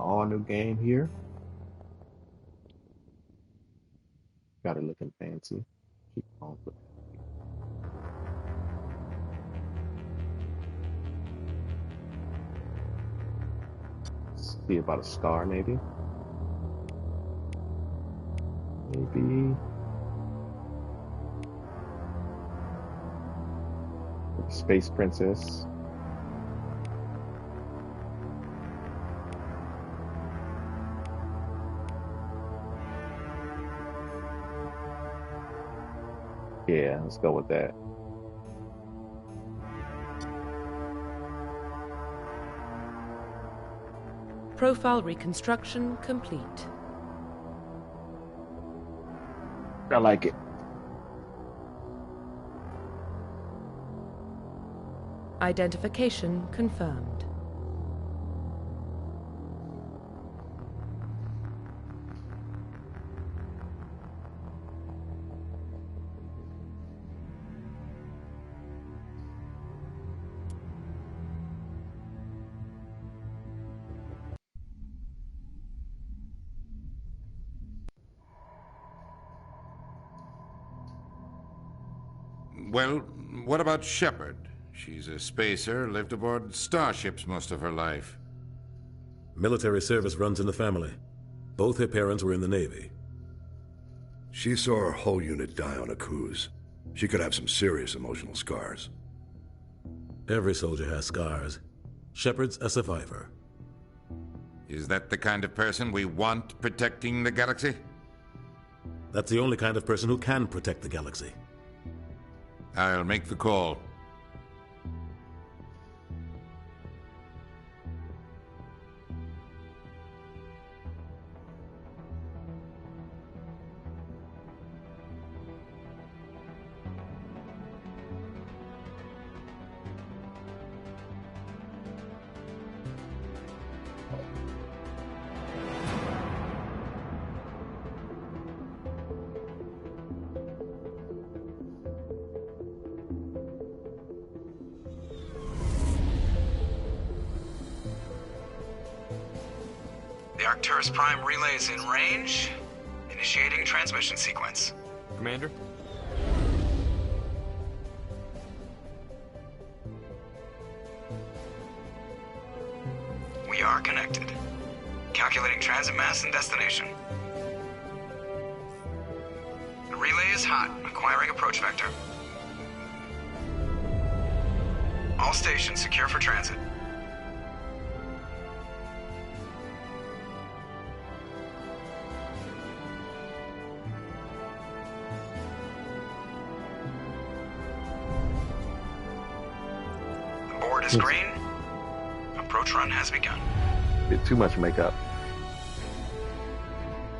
all new game here. Got it looking fancy. Keep on with see about a star maybe. Maybe Space Princess. Yeah, let's go with that. Profile reconstruction complete. I like it. Identification confirmed. Well, what about Shepard? She's a spacer, lived aboard starships most of her life. Military service runs in the family. Both her parents were in the Navy. She saw her whole unit die on a cruise. She could have some serious emotional scars. Every soldier has scars. Shepard's a survivor. Is that the kind of person we want protecting the galaxy? That's the only kind of person who can protect the galaxy. I'll make the call. The Arcturus Prime relay is in range. Initiating transmission sequence. Commander? We are connected. Calculating transit mass and destination. The relay is hot, acquiring approach vector. All stations secure for transit. The board is green. Approach run has begun. Bit too much makeup.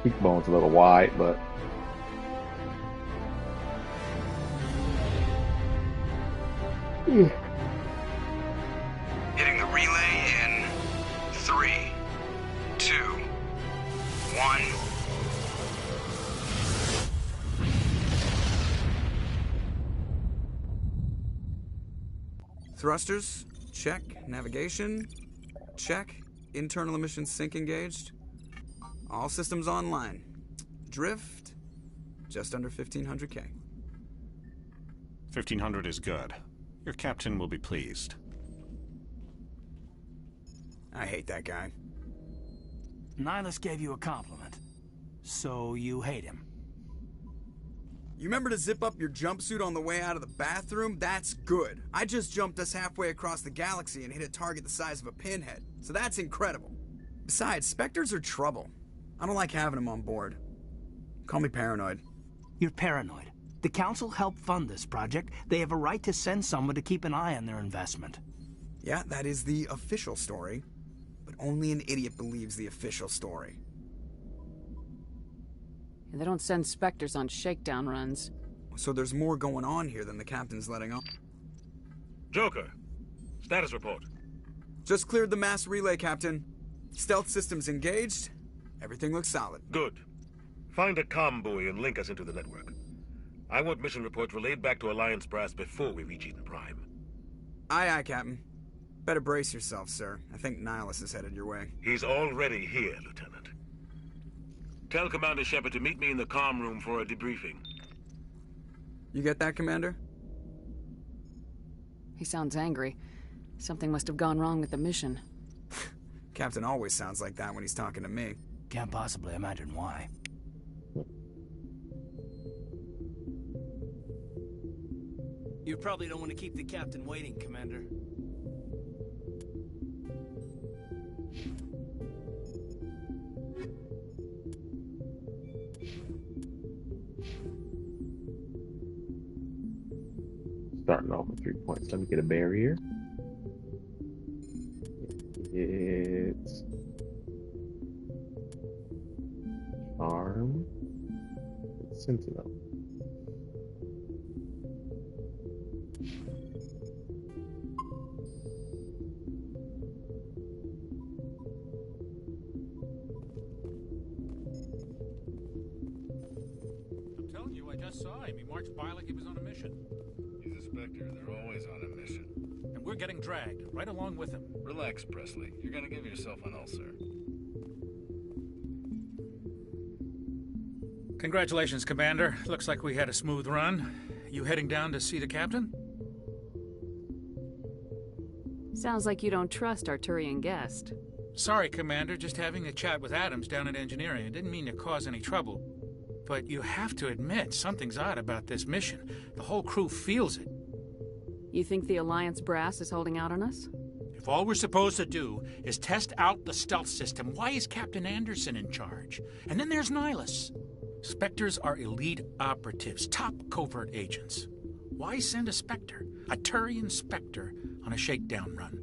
Cheekbones a little wide, but Hitting the relay in 3, 2, 1. Thrusters, check. Navigation, check. Internal emission sync engaged. All systems online. Drift, just under 1500K. 1500 is good. Your captain will be pleased. I hate that guy. Nihilus gave you a compliment. So you hate him. You remember to zip up your jumpsuit on the way out of the bathroom? That's good. I just jumped us halfway across the galaxy and hit a target the size of a pinhead. So that's incredible. Besides, Spectres are trouble. I don't like having them on board. Call me paranoid. You're paranoid. The Council helped fund this project. They have a right to send someone to keep an eye on their investment. Yeah, that is the official story. But only an idiot believes the official story. They don't send Spectres on shakedown runs. So there's more going on here than the captain's letting on. Joker, status report. Just cleared the mass relay, Captain. Stealth systems engaged. Everything looks solid. Good. Find a comm buoy and link us into the network. I want mission reports relayed back to Alliance Brass before we reach Eden Prime. Aye, aye, Captain. Better brace yourself, sir. I think Nihilus is headed your way. He's already here, Lieutenant. Tell Commander Shepard to meet me in the comm room for a debriefing. You get that, Commander? He sounds angry. Something must have gone wrong with the mission. Captain always sounds like that when he's talking to me. Can't possibly imagine why. You probably don't want to keep the captain waiting, Commander. Starting off with 3 points. Let me get a barrier. It's Charm. It's Sentinel. I'm telling you, I just saw him. He marched by like he was on a mission. He's a Spectre. They're always on a mission. And we're getting dragged, right along with him. Relax, Presley. You're gonna give yourself an ulcer. Congratulations, Commander. Looks like we had a smooth run. You heading down to see the captain? Sounds like you don't trust our Turian guest. Sorry, Commander. Just having a chat with Adams down at engineering. I didn't mean to cause any trouble. But you have to admit, something's odd about this mission. The whole crew feels it. You think the Alliance brass is holding out on us? If all we're supposed to do is test out the stealth system, why is Captain Anderson in charge? And then there's Nihilus. Spectres are elite operatives, top covert agents. Why send a Spectre, a Turian Spectre, on a shakedown run?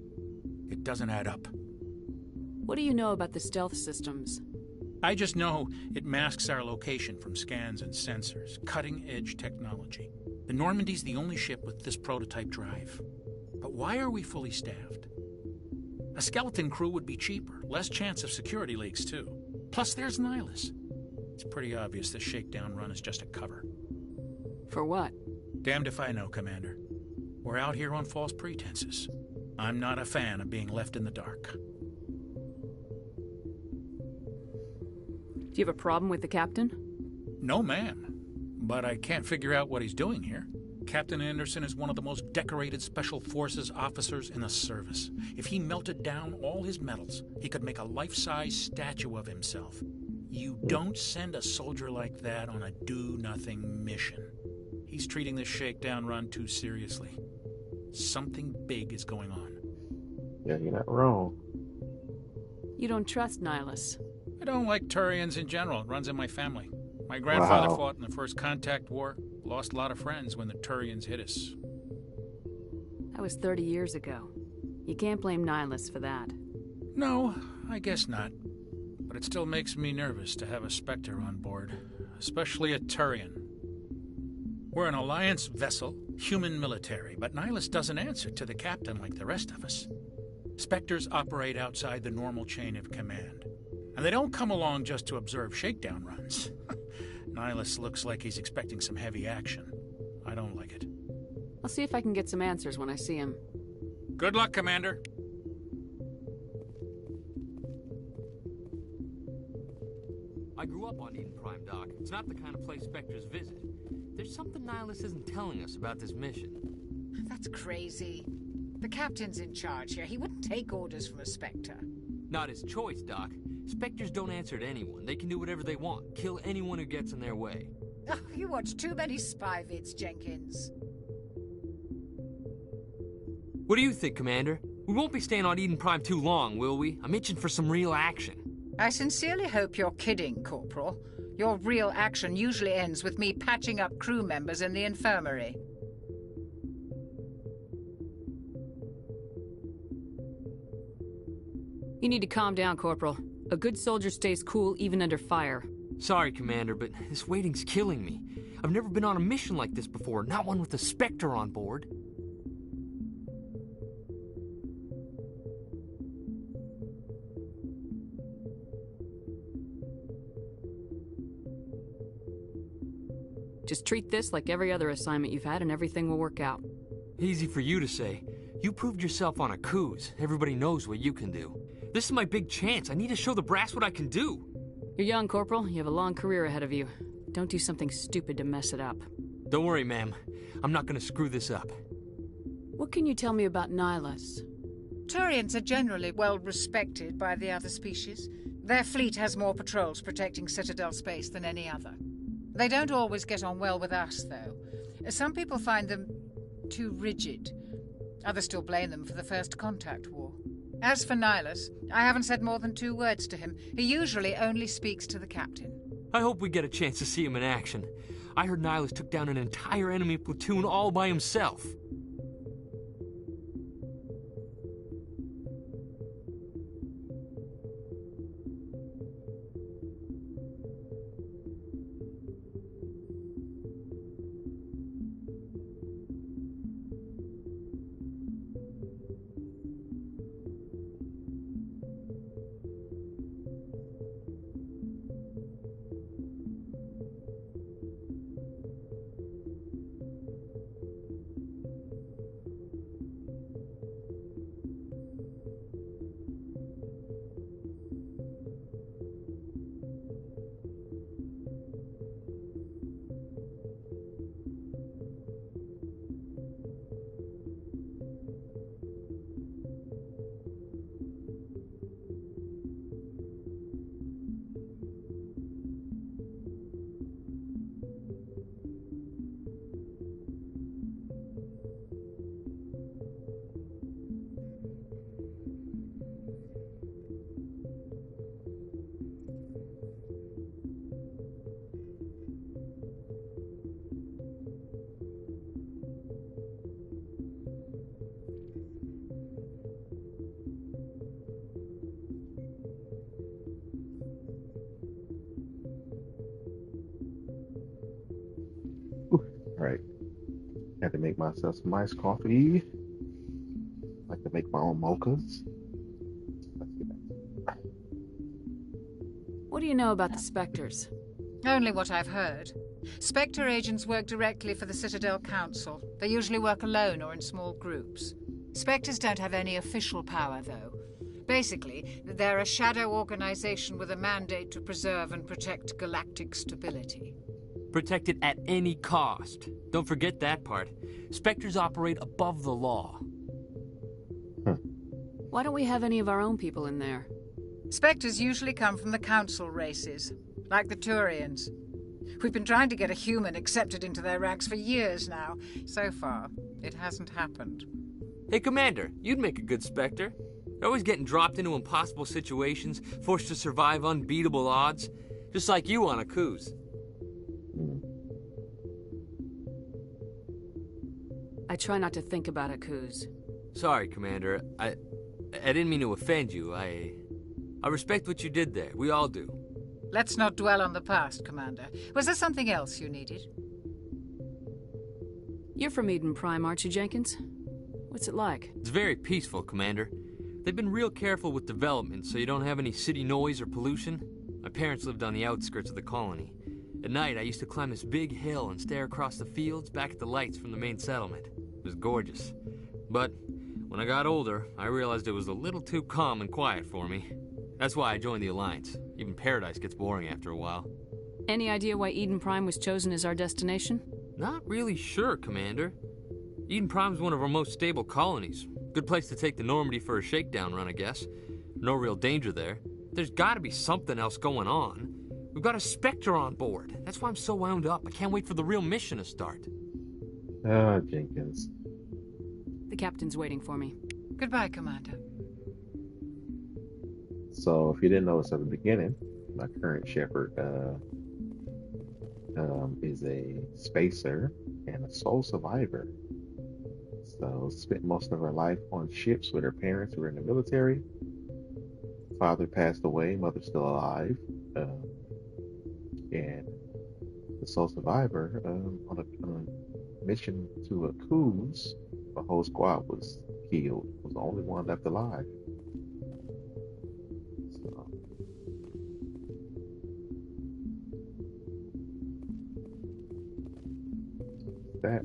It doesn't add up. What do you know about the stealth systems? I just know it masks our location from scans and sensors. Cutting-edge technology. The Normandy's the only ship with this prototype drive. But why are we fully staffed? A skeleton crew would be cheaper, less chance of security leaks, too. Plus, there's Nihilus. It's pretty obvious this shakedown run is just a cover. For what? Damned if I know, Commander. We're out here on false pretenses. I'm not a fan of being left in the dark. Do you have a problem with the captain? No, ma'am. But I can't figure out what he's doing here. Captain Anderson is one of the most decorated Special Forces officers in the service. If he melted down all his medals, he could make a life-size statue of himself. You don't send a soldier like that on a do-nothing mission. He's treating this shakedown run too seriously. Something big is going on. Yeah, you're not wrong. You don't trust Nihilus. I don't like Turians in general. It runs in my family. My grandfather fought in the First Contact War. Lost a lot of friends when the Turians hit us. That was 30 years ago. You can't blame Nihilus for that. No, I guess not. But it still makes me nervous to have a Spectre on board. Especially a Turian. We're an Alliance vessel, human military, but Nihilus doesn't answer to the captain like the rest of us. Spectres operate outside the normal chain of command. And they don't come along just to observe shakedown runs. Nihilus looks like he's expecting some heavy action. I don't like it. I'll see if I can get some answers when I see him. Good luck, Commander. I grew up on Eden Prime, Doc. It's not the kind of place Spectres visit. There's something Nihilus isn't telling us about this mission. That's crazy. The captain's in charge here. He wouldn't take orders from a Spectre. Not his choice, Doc. Spectres don't answer to anyone. They can do whatever they want. Kill anyone who gets in their way. Oh, you watch too many spy vids, Jenkins. What do you think, Commander? We won't be staying on Eden Prime too long, will we? I'm itching for some real action. I sincerely hope you're kidding, Corporal. Your real action usually ends with me patching up crew members in the infirmary. You need to calm down, Corporal. A good soldier stays cool even under fire. Sorry, Commander, but this waiting's killing me. I've never been on a mission like this before, not one with a Spectre on board. Just treat this like every other assignment you've had and everything will work out. Easy for you to say. You proved yourself on a cruise. Everybody knows what you can do. This is my big chance. I need to show the brass what I can do. You're young, Corporal. You have a long career ahead of you. Don't do something stupid to mess it up. Don't worry, ma'am. I'm not gonna screw this up. What can you tell me about Nihilus? Turians are generally well respected by the other species. Their fleet has more patrols protecting Citadel space than any other. They don't always get on well with us, though. Some people find them too rigid. Others still blame them for the First Contact War. As for Nihilus, I haven't said more than 2 words to him. He usually only speaks to the captain. I hope we get a chance to see him in action. I heard Nihilus took down an entire enemy platoon all by himself. Alright. Had to make myself some iced coffee. Like to make my own mochas. Let's get back. What do you know about the Spectres? Only what I've heard. Spectre agents work directly for the Citadel Council. They usually work alone or in small groups. Spectres don't have any official power, though. Basically, they're a shadow organization with a mandate to preserve and protect galactic stability. Protect it at any cost. Don't forget that part. Spectres operate above the law. Why don't we have any of our own people in there? Spectres usually come from the Council races, like the Turians. We've been trying to get a human accepted into their ranks for years now. So far, it hasn't happened. Hey, Commander, you'd make a good Spectre. You're always getting dropped into impossible situations, forced to survive unbeatable odds. Just like you on Akuz. I try not to think about Akuz. Sorry, Commander. I didn't mean to offend you. I respect what you did there. We all do. Let's not dwell on the past, Commander. Was there something else you needed? You're from Eden Prime, aren't you, Jenkins? What's it like? It's very peaceful, Commander. They've been real careful with development, so you don't have any city noise or pollution. My parents lived on the outskirts of the colony. At night, I used to climb this big hill and stare across the fields back at the lights from the main settlement. It was gorgeous. But when I got older, I realized it was a little too calm and quiet for me. That's why I joined the Alliance. Even Paradise gets boring after a while. Any idea why Eden Prime was chosen as our destination? Not really sure, Commander. Eden Prime's one of our most stable colonies. Good place to take the Normandy for a shakedown run, I guess. No real danger there. There's gotta be something else going on. We've got a Spectre on board. That's why I'm so wound up. I can't wait for the real mission to start. Jenkins. The captain's waiting for me. Goodbye, Commander. So, if you didn't notice at the beginning, my current Shepard is a spacer and a sole survivor. So, spent most of her life on ships with her parents who were in the military. Father passed away, mother's still alive. And the sole survivor on a mission to a cruise, the whole squad was killed. Was the only one left alive. So, that.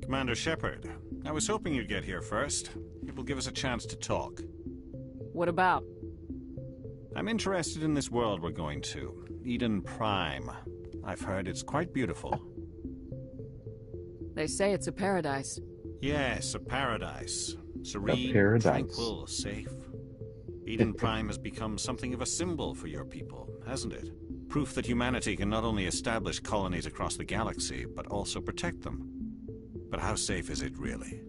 Commander Shepard, I was hoping you'd get here first. It will give us a chance to talk. What about? I'm interested in this world we're going to, Eden Prime. I've heard it's quite beautiful. They say it's a paradise. Yes, a paradise. Serene, tranquil, safe. Eden Prime has become something of a symbol for your people, hasn't it? Proof that humanity can not only establish colonies across the galaxy, but also protect them. But how safe is it really?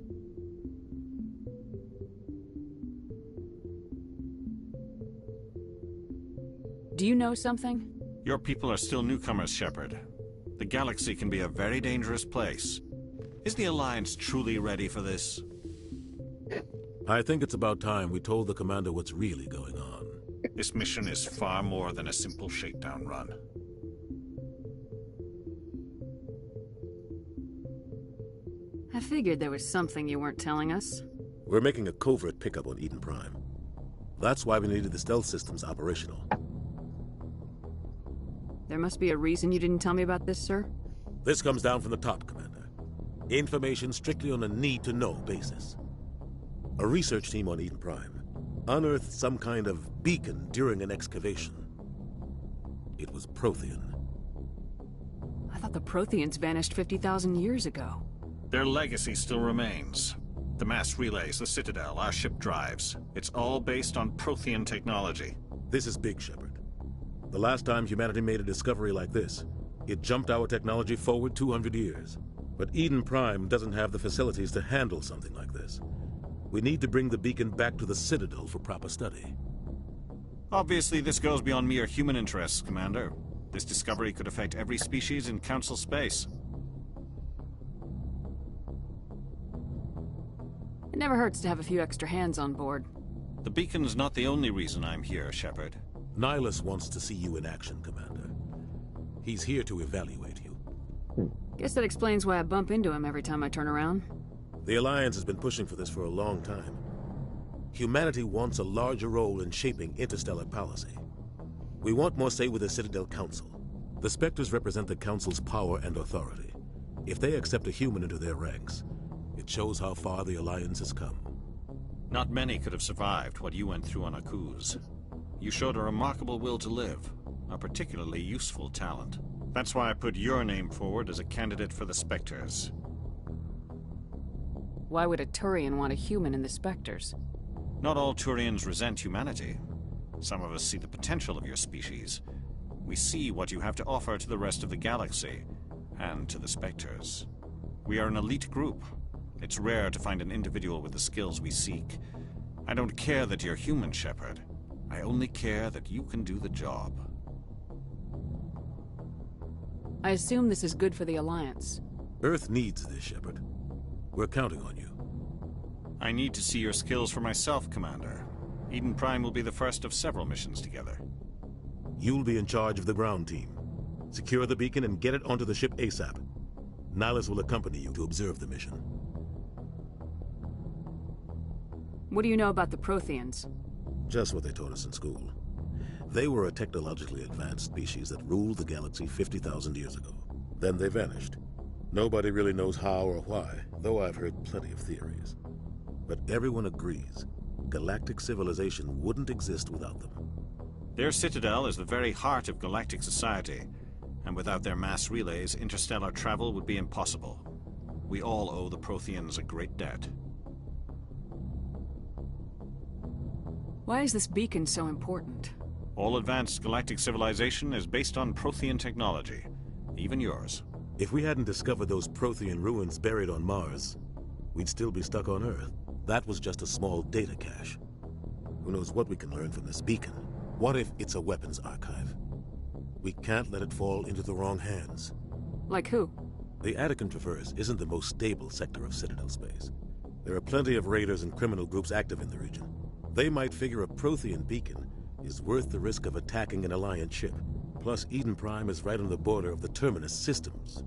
Do you know something? Your people are still newcomers, Shepard. The galaxy can be a very dangerous place. Is the Alliance truly ready for this? I think it's about time we told the Commander what's really going on. This mission is far more than a simple shakedown run. I figured there was something you weren't telling us. We're making a covert pickup on Eden Prime. That's why we needed the stealth systems operational. There must be a reason you didn't tell me about this, sir? This comes down from the top, Commander. Information strictly on a need-to-know basis. A research team on Eden Prime unearthed some kind of beacon during an excavation. It was Prothean. I thought the Protheans vanished 50,000 years ago. Their legacy still remains. The mass relays, the Citadel, our ship drives. It's all based on Prothean technology. This is big, Shepard. The last time humanity made a discovery like this, it jumped our technology forward 200 years. But Eden Prime doesn't have the facilities to handle something like this. We need to bring the beacon back to the Citadel for proper study. Obviously, this goes beyond mere human interests, Commander. This discovery could affect every species in Council space. It never hurts to have a few extra hands on board. The beacon's not the only reason I'm here, Shepard. Nihilus wants to see you in action, Commander. He's here to evaluate you. Guess that explains why I bump into him every time I turn around. The Alliance has been pushing for this for a long time. Humanity wants a larger role in shaping interstellar policy. We want more say with the Citadel Council. The Spectres represent the Council's power and authority. If they accept a human into their ranks, it shows how far the Alliance has come. Not many could have survived what you went through on Akuz. You showed a remarkable will to live, a particularly useful talent. That's why I put your name forward as a candidate for the Spectres. Why would a Turian want a human in the Spectres? Not all Turians resent humanity. Some of us see the potential of your species. We see what you have to offer to the rest of the galaxy, and to the Spectres. We are an elite group. It's rare to find an individual with the skills we seek. I don't care that you're human, Shepard. I only care that you can do the job. I assume this is good for the Alliance. Earth needs this, Shepard. We're counting on you. I need to see your skills for myself, Commander. Eden Prime will be the first of several missions together. You'll be in charge of the ground team. Secure the beacon and get it onto the ship ASAP. Nihilus will accompany you to observe the mission. What do you know about the Protheans? Just what they taught us in school. They were a technologically advanced species that ruled the galaxy 50,000 years ago. Then they vanished. Nobody really knows how or why, though I've heard plenty of theories. But everyone agrees, galactic civilization wouldn't exist without them. Their citadel is the very heart of galactic society, and without their mass relays, interstellar travel would be impossible. We all owe the Protheans a great debt. Why is this beacon so important? All advanced galactic civilization is based on Prothean technology, even yours. If we hadn't discovered those Prothean ruins buried on Mars, we'd still be stuck on Earth. That was just a small data cache. Who knows what we can learn from this beacon? What if it's a weapons archive? We can't let it fall into the wrong hands. Like who? The Attican Traverse isn't the most stable sector of Citadel space. There are plenty of raiders and criminal groups active in the region. They might figure a Prothean beacon is worth the risk of attacking an Alliance ship. Plus, Eden Prime is right on the border of the Terminus systems.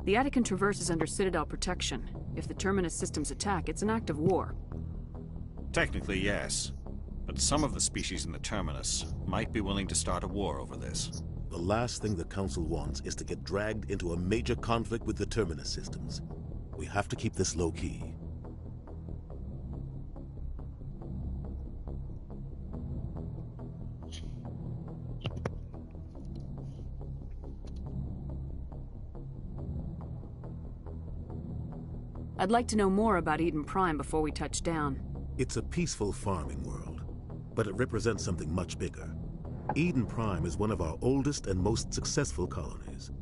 The Attican Traverse is under Citadel protection. If the Terminus systems attack, it's an act of war. Technically, yes. But some of the species in the Terminus might be willing to start a war over this. The last thing the Council wants is to get dragged into a major conflict with the Terminus systems. We have to keep this low-key. I'd like to know more about Eden Prime before we touch down. It's a peaceful farming world, but it represents something much bigger. Eden Prime is one of our oldest and most successful colonies.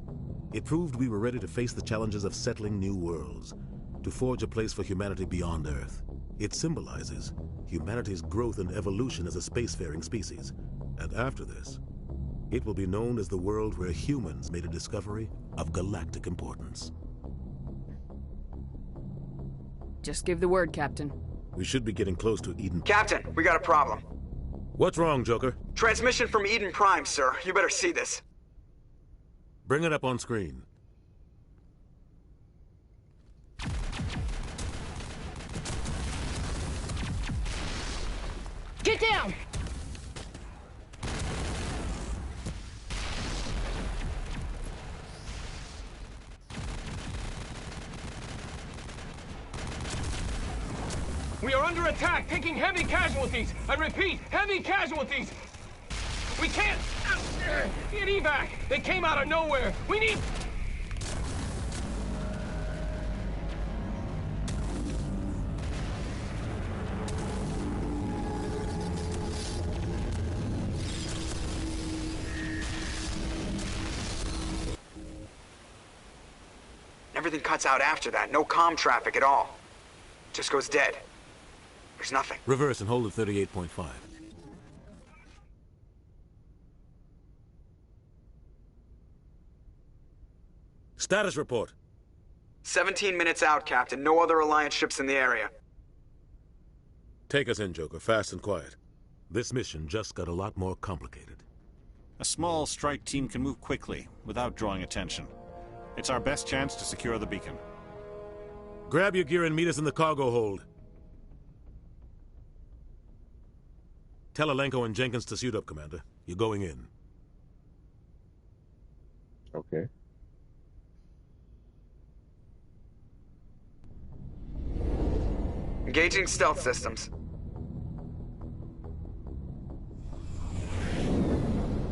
It proved we were ready to face the challenges of settling new worlds, to forge a place for humanity beyond Earth. It symbolizes humanity's growth and evolution as a spacefaring species. And after this, it will be known as the world where humans made a discovery of galactic importance. Just give the word, Captain. We should be getting close to Eden. Captain, we got a problem. What's wrong, Joker? Transmission from Eden Prime, sir. You better see this. Bring it up on screen. Get down! We are under attack, taking heavy casualties. I repeat, heavy casualties. We can't get evac. They came out of nowhere. We need... Everything cuts out after that. No comm traffic at all. Just goes dead. There's nothing. Reverse and hold at 38.5. Status report. 17 minutes out, Captain. No other Alliance ships in the area. Take us in, Joker, fast and quiet. This mission just got a lot more complicated. A small strike team can move quickly, without drawing attention. It's our best chance to secure the beacon. Grab your gear and meet us in the cargo hold. Tell Alenko and Jenkins to suit up, Commander. You're going in. Okay. Engaging stealth systems.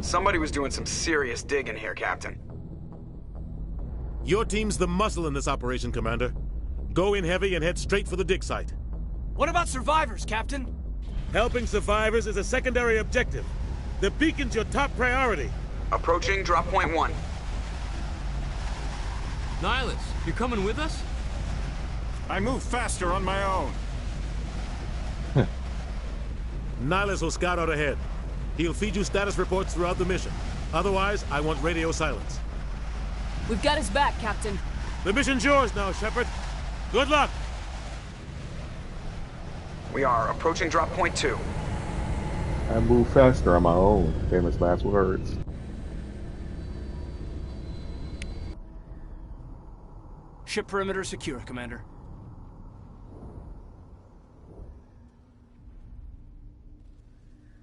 Somebody was doing some serious digging here, Captain. Your team's the muscle in this operation, Commander. Go in heavy and head straight for the dig site. What about survivors, Captain? Helping survivors is a secondary objective. The beacon's your top priority. Approaching drop point 1. Nihilus, you coming with us? I move faster on my own. Nihilus will scout out ahead. He'll feed you status reports throughout the mission. Otherwise, I want radio silence. We've got his back, Captain. The mission's yours now, Shepard. Good luck! We are approaching drop point 2. I move faster on my own. Famous last words. Ship perimeter secure, Commander.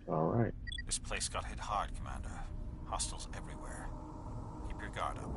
All right. This place got hit hard, Commander. Hostiles everywhere. Keep your guard up.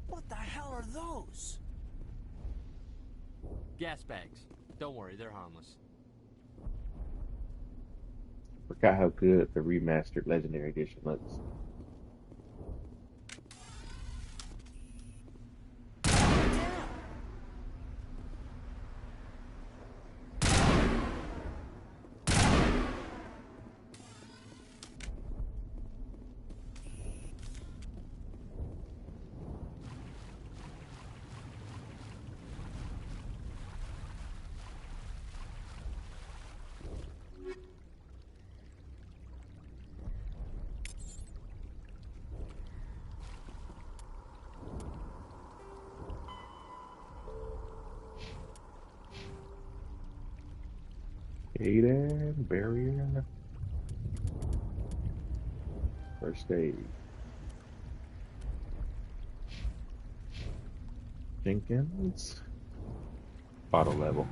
What the hell are those? Gas bags. Don't worry, they're harmless. Forgot how good the remastered Legendary Edition looks. Aiden, barrier, first aid. Jenkins, bottle level.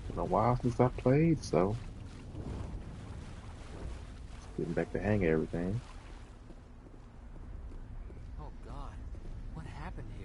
Been a while since I played, so just getting back to hang of everything. Oh God, what happened here?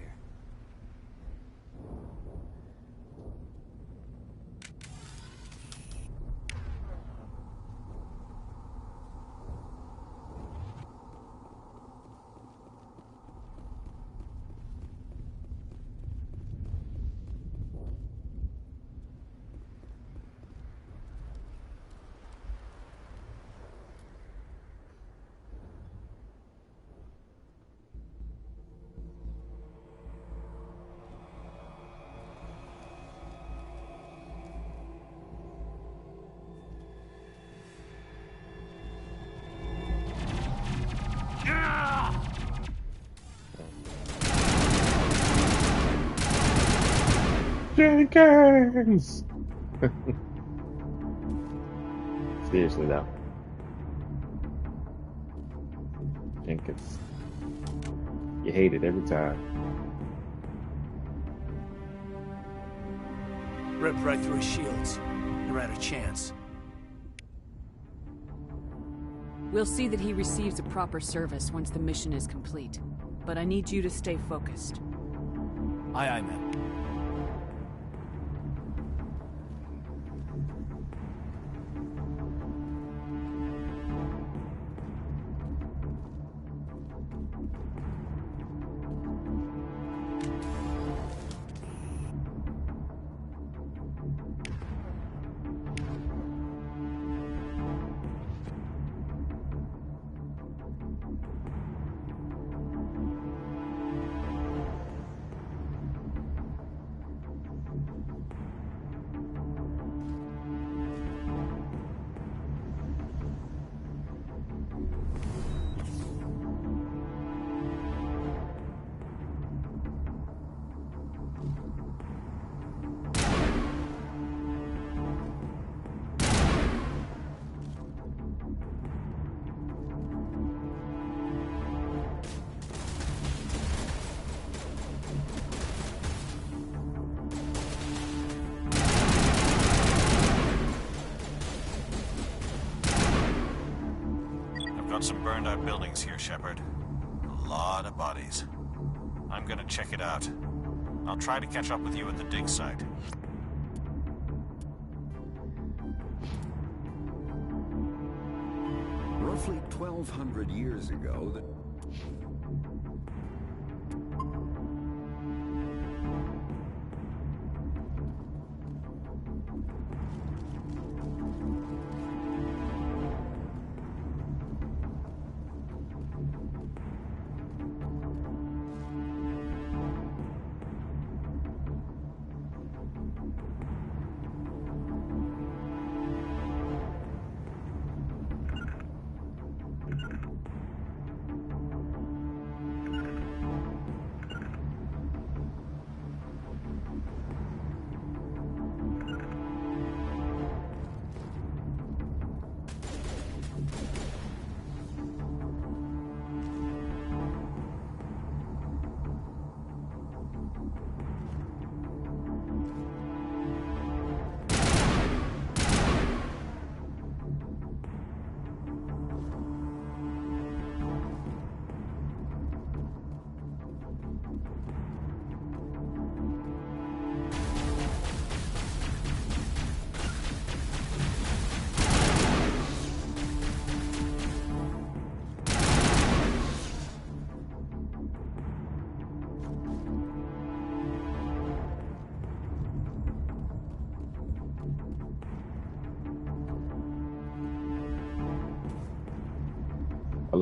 Jenkins! Seriously though. Jenkins. You hate it every time. Ripped right through his shields. Never had a chance. We'll see that he receives a proper service once the mission is complete. But I need you to stay focused. Aye, aye, ma'am. Some burned out buildings here, Shepard. A lot of bodies. I'm gonna check it out. I'll try to catch up with you at the dig site. Roughly 1,200 years ago,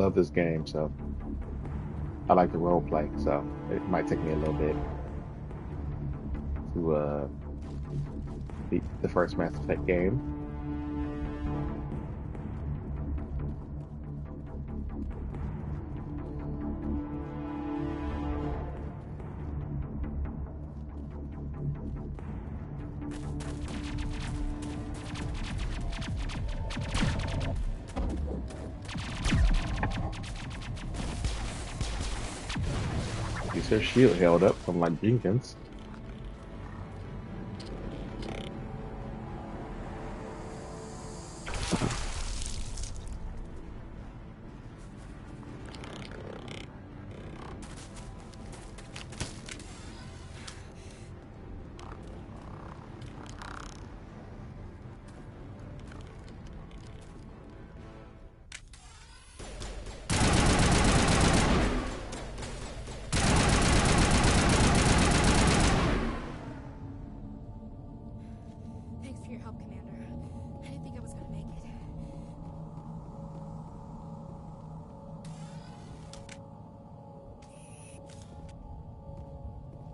love this game, so I like the role play, so it might take me a little bit to beat the first Mass Effect game. At least their shield held up, unlike Jenkins.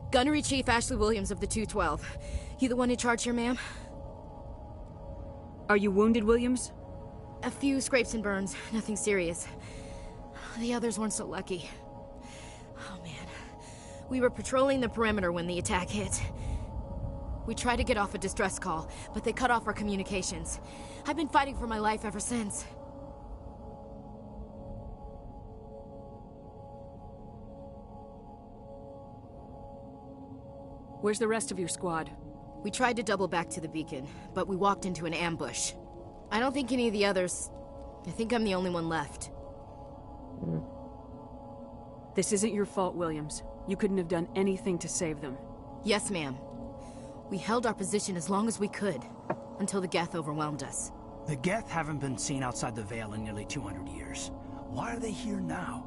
Gunnery Chief Ashley Williams of the 212. You the one in charge here, ma'am? Are you wounded, Williams? A few scrapes and burns, nothing serious. The others weren't so lucky. Oh man. We were patrolling the perimeter when the attack hit. We tried to get off a distress call, but they cut off our communications. I've been fighting for my life ever since. Where's the rest of your squad? We tried to double back to the beacon, but we walked into an ambush. I don't think any of the others... I think I'm the only one left. This isn't your fault, Williams. You couldn't have done anything to save them. Yes, ma'am. We held our position as long as we could, until the Geth overwhelmed us. The Geth haven't been seen outside the Veil in nearly 200 years. Why are they here now?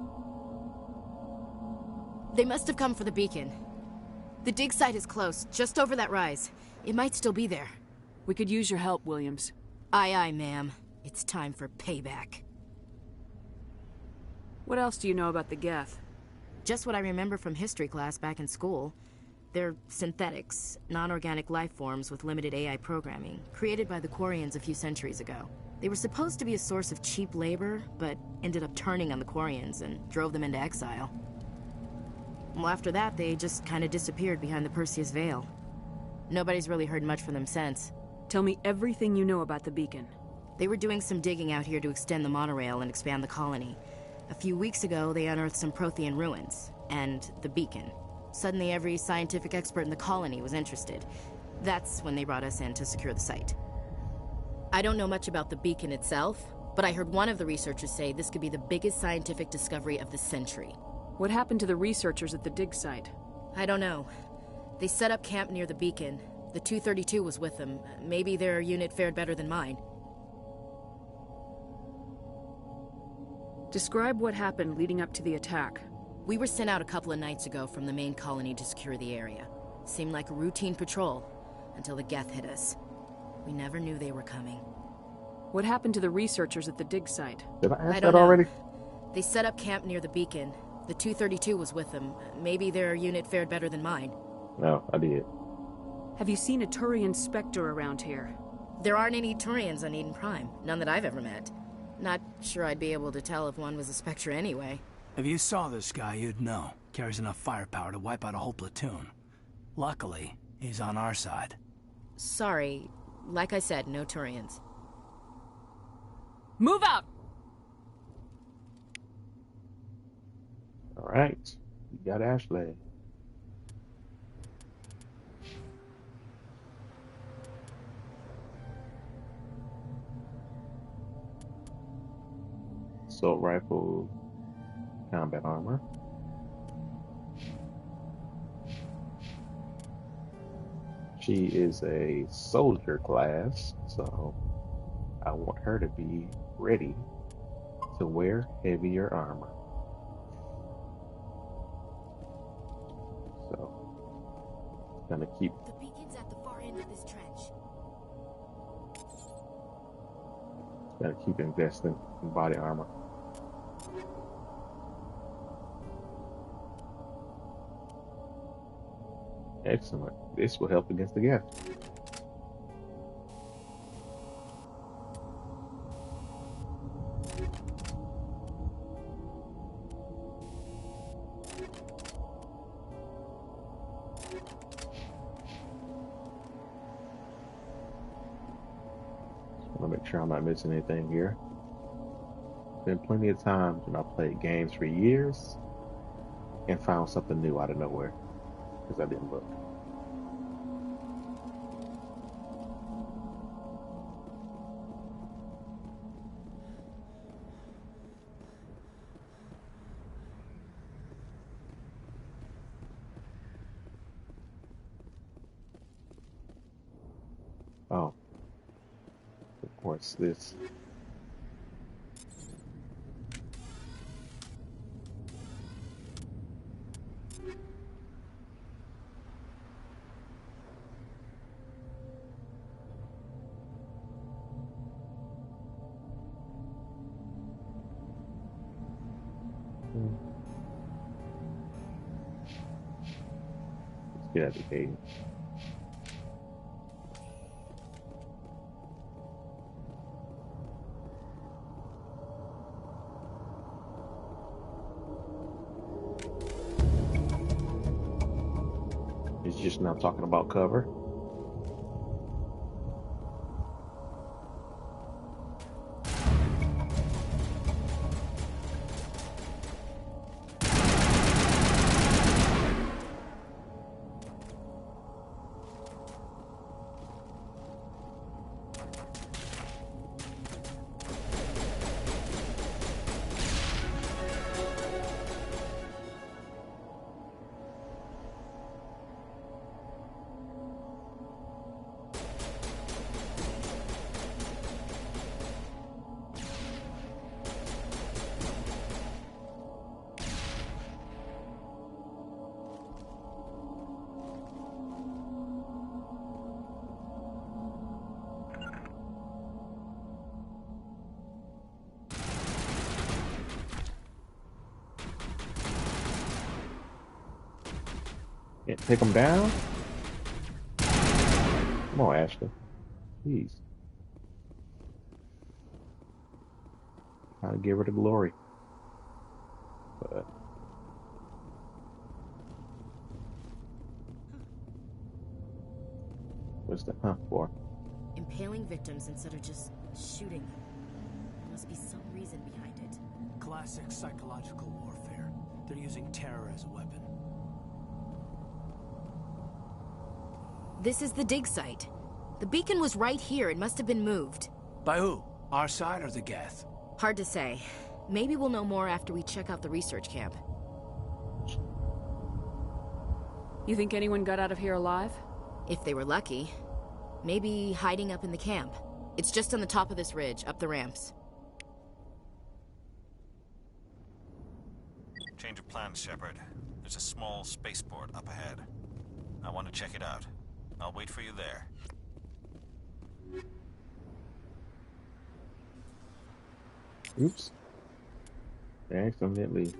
They must have come for the beacon. The dig site is close, just over that rise. It might still be there. We could use your help, Williams. Aye, aye, ma'am. It's time for payback. What else do you know about the Geth? Just what I remember from history class back in school. They're synthetics, non-organic life forms with limited AI programming, created by the Quarians a few centuries ago. They were supposed to be a source of cheap labor, but ended up turning on the Quarians and drove them into exile. Well, after that, they just kind of disappeared behind the Perseus Veil. Nobody's really heard much from them since. Tell me everything you know about the beacon. They were doing some digging out here to extend the monorail and expand the colony. A few weeks ago, they unearthed some Prothean ruins, and the beacon. Suddenly, every scientific expert in the colony was interested. That's when they brought us in to secure the site. I don't know much about the beacon itself, but I heard one of the researchers say this could be the biggest scientific discovery of the century. What happened to the researchers at the dig site? I don't know. They set up camp near the beacon. The 232 was with them. Maybe their unit fared better than mine. Describe what happened leading up to the attack. We were sent out a couple of nights ago from the main colony to secure the area. Seemed like a routine patrol, until the Geth hit us. We never knew they were coming. What happened to the researchers at the dig site? Did I ask that already? They set up camp near the beacon. The 232 was with them. Maybe their unit fared better than mine. No, I did. Have you seen a Turian Spectre around here? There aren't any Turians on Eden Prime. None that I've ever met. Not sure I'd be able to tell if one was a Spectre anyway. If you saw this guy, you'd know. Carries enough firepower to wipe out a whole platoon. Luckily, he's on our side. Sorry. Like I said, no Turians. Move out! Alright. You got Ashley. Assault rifle, combat armor. She is a soldier class, so I want her to be ready to wear heavier armor. So, gonna keep. The beacon's at the far end of this trench. Gotta keep investing in body armor. Excellent. This will help against the gas. I want to make sure I'm not missing anything here. Been plenty of times when I played games for years and found something new out of nowhere because I didn't look. Oh, of course, this. Let's get out of the cage. He's just now talking about cover. Can't take him down? Come on, Ashley. Please. Trying to give her the glory. But what's the hunt for? Impaling victims instead of just shooting them. There must be some reason behind it. Classic psychological warfare. They're using terror as a weapon. This is the dig site. The beacon was right here. It must have been moved. By who? Our side or the Geth? Hard to say. Maybe we'll know more after we check out the research camp. You think anyone got out of here alive? If they were lucky. Maybe hiding up in the camp. It's just on the top of this ridge, up the ramps. Change of plans, Shepard. There's a small spaceport up ahead. I want to check it out. I'll wait for you there. Oops. I accidentally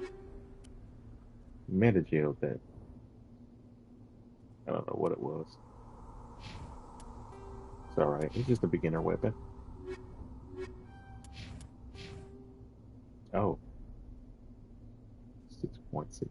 metajailed that. I don't know what it was. It's alright. It's just a beginner weapon. Oh. 6.6.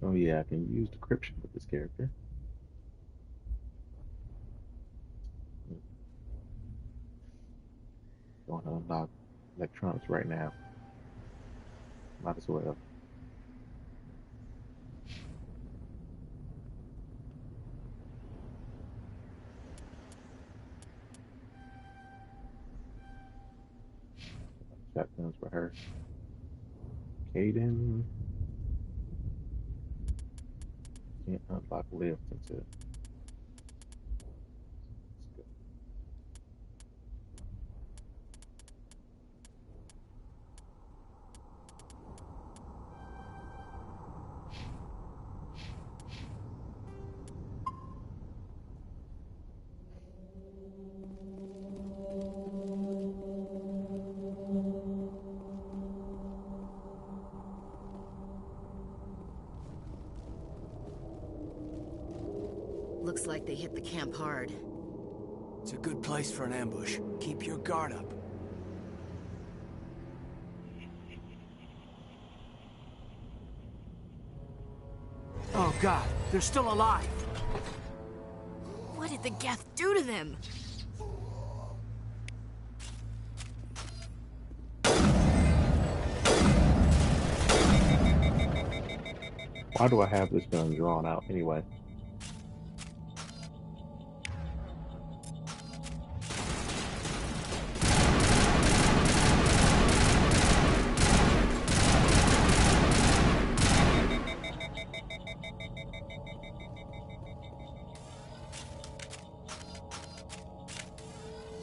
Oh yeah, I can use decryption with this character. Going to unlock electronics right now. Might as well. Shotguns for her. Caden. Can't unlock lift until. Looks like they hit the camp hard. It's a good place for an ambush. Keep your guard up. Oh God, they're still alive! What did the Geth do to them? Why do I have this gun drawn out anyway?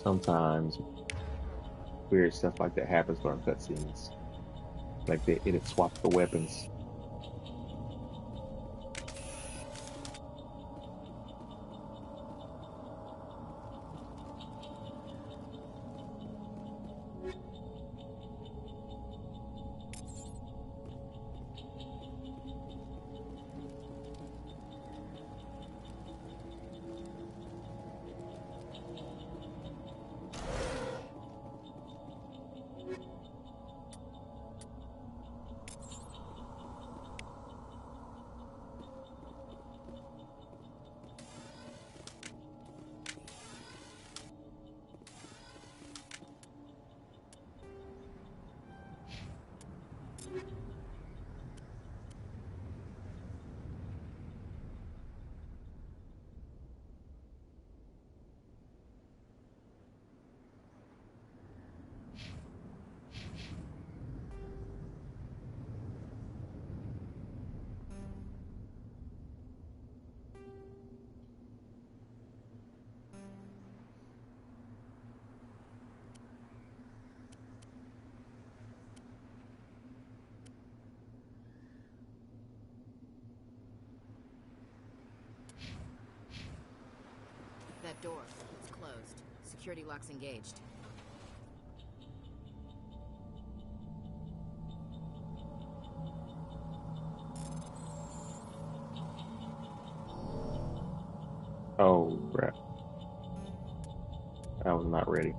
Sometimes weird stuff like that happens during cutscenes. Like it swaps the weapons. That door, it's closed. Security lock's engaged. Oh, crap. I was not ready.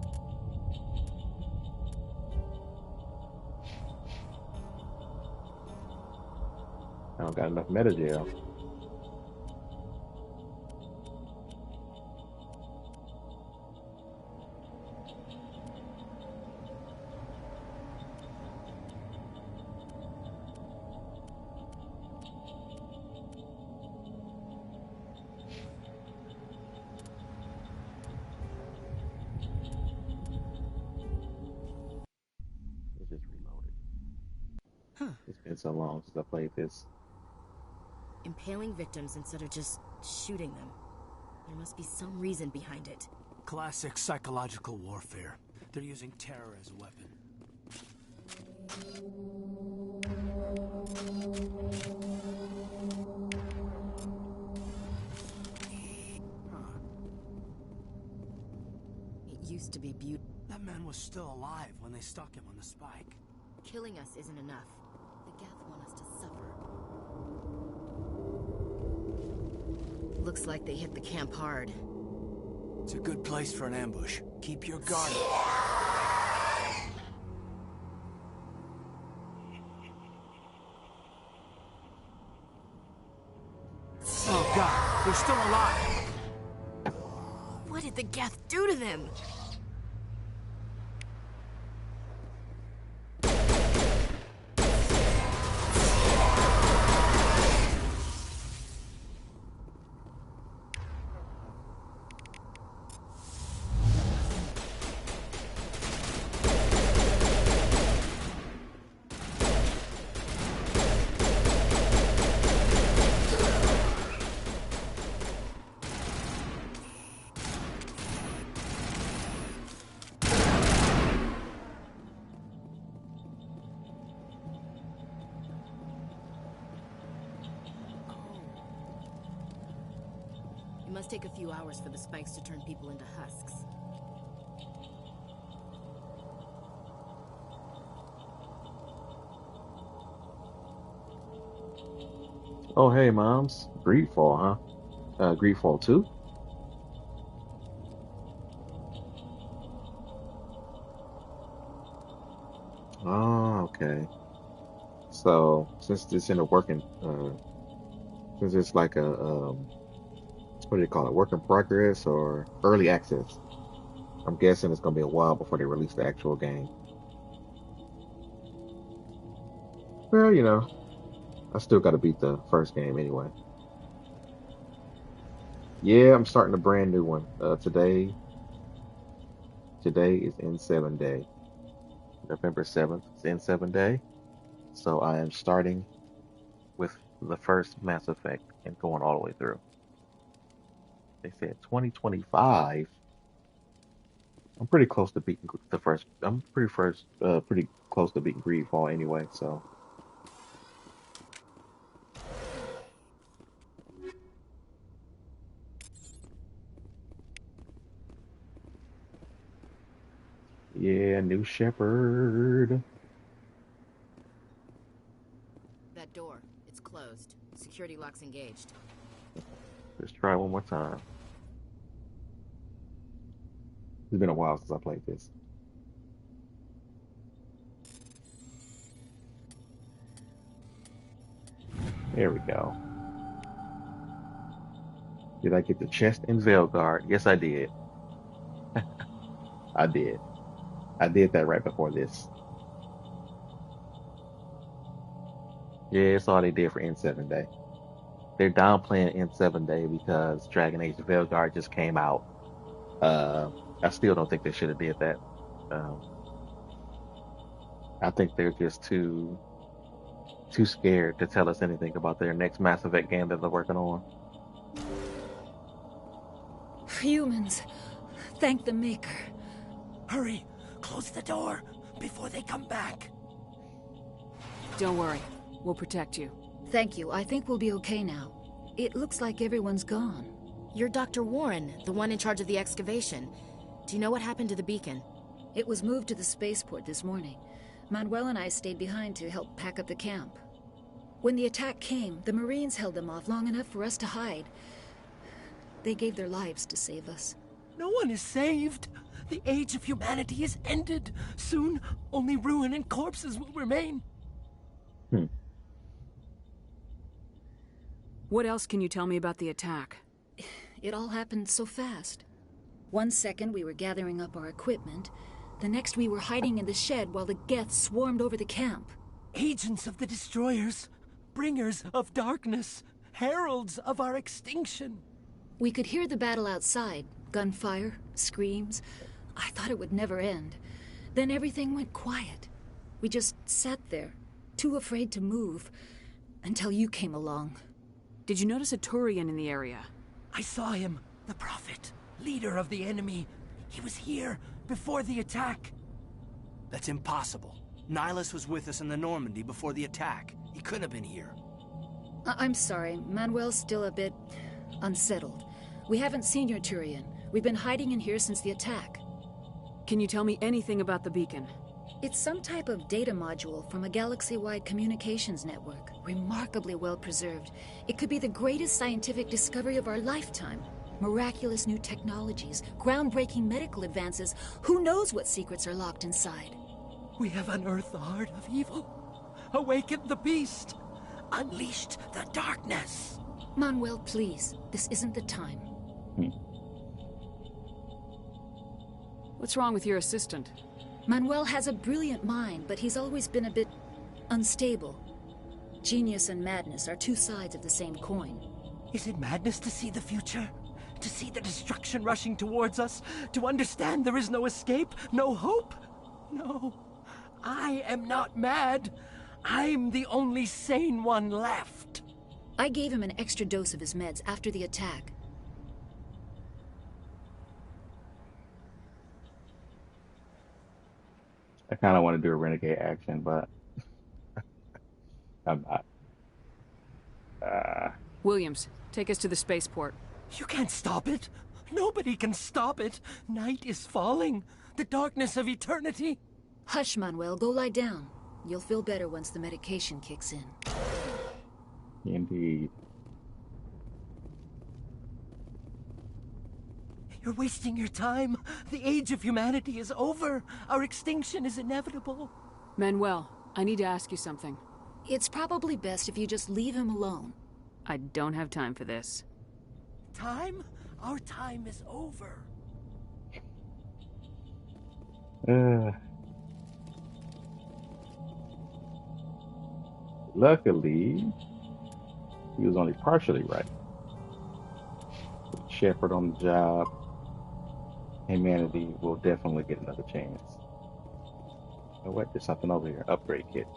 I don't got enough metagel. It's been so long since I played this. Impaling victims instead of just shooting them. There must be some reason behind it. Classic psychological warfare. They're using terror as a weapon. It used to be beautiful. That man was still alive when they stuck him on the spike. Killing us isn't enough. The Geth want us to suffer. Looks like they hit the camp hard. It's a good place for an ambush. Keep your guard up. Oh God, they're still alive! What did the Geth do to them? It must take a few hours for the spikes to turn people into husks. Oh, hey, Moms. Greedfall, huh? Greedfall 2. Oh, okay. So since it's in a working, since it's like a what do you call it, work in progress or early access, I'm guessing it's gonna be a while before they release the actual game. Well, you know, I still got to beat the first game anyway. Yeah, I'm starting a brand new one. Today is N7 Day. November 7th is N7 Day. So I am starting with the first Mass Effect and going all the way through. They said 2025. I'm pretty close to beating the first. I'm pretty close to beating Greedfall anyway. So yeah, new Shepherd. That door, it's closed. Security lock's engaged. Let's try one more time. It's been a while since I played this. There we go. Did I get the chest and Veilguard? Yes, I did. I did. I did that right before this. Yeah, that's all they did for N7 Day. They're downplaying N7 Day because Dragon Age Veilguard just came out. I still don't think they should have did that. I think they're just too scared to tell us anything about their next Mass Effect game that they're working on. Humans, thank the Maker. Hurry, close the door before they come back. Don't worry, we'll protect you. Thank you. I think we'll be okay now. It looks like everyone's gone. You're Dr. Warren, the one in charge of the excavation. Do you know what happened to the beacon? It was moved to the spaceport this morning. Manuel and I stayed behind to help pack up the camp. When the attack came, the Marines held them off long enough for us to hide. They gave their lives to save us. No one is saved. The age of humanity is ended. Soon, only ruin and corpses will remain. What else can you tell me about the attack? It all happened so fast. 1 second we were gathering up our equipment. The next we were hiding in the shed while the Geth swarmed over the camp. Agents of the Destroyers, bringers of darkness, heralds of our extinction. We could hear the battle outside. Gunfire, screams. I thought it would never end. Then everything went quiet. We just sat there, too afraid to move, until you came along. Did you notice a Turian in the area? I saw him, the Prophet, leader of the enemy. He was here before the attack. That's impossible. Nihilus was with us in the Normandy before the attack. He couldn't have been here. I'm sorry. Manuel's still a bit unsettled. We haven't seen your Turian. We've been hiding in here since the attack. Can you tell me anything about the beacon? It's some type of data module from a galaxy-wide communications network. Remarkably well preserved. It could be the greatest scientific discovery of our lifetime. Miraculous new technologies, groundbreaking medical advances. Who knows what secrets are locked inside? We have unearthed the heart of evil, awakened the beast, unleashed the darkness. Manuel, please. This isn't the time. What's wrong with your assistant? Manuel has a brilliant mind, but he's always been a bit unstable. Genius and madness are two sides of the same coin. Is it madness to see the future? To see the destruction rushing towards us? To understand there is no escape? No hope? No. I am not mad. I'm the only sane one left. I gave him an extra dose of his meds after the attack. I kind of want to do a renegade action, but I'm not. Williams, take us to the spaceport. You can't stop it. Nobody can stop it. Night is falling. The darkness of eternity. Hush, Manuel. Go lie down. You'll feel better once the medication kicks in. Indeed. You're wasting your time. The age of humanity is over. Our extinction is inevitable. Manuel, I need to ask you something. It's probably best if you just leave him alone. I don't have time for this. Time? Our time is over. Luckily, he was only partially right. With Shepard on the job, humanity will definitely get another chance. Oh wait, there's something over here. Upgrade kit.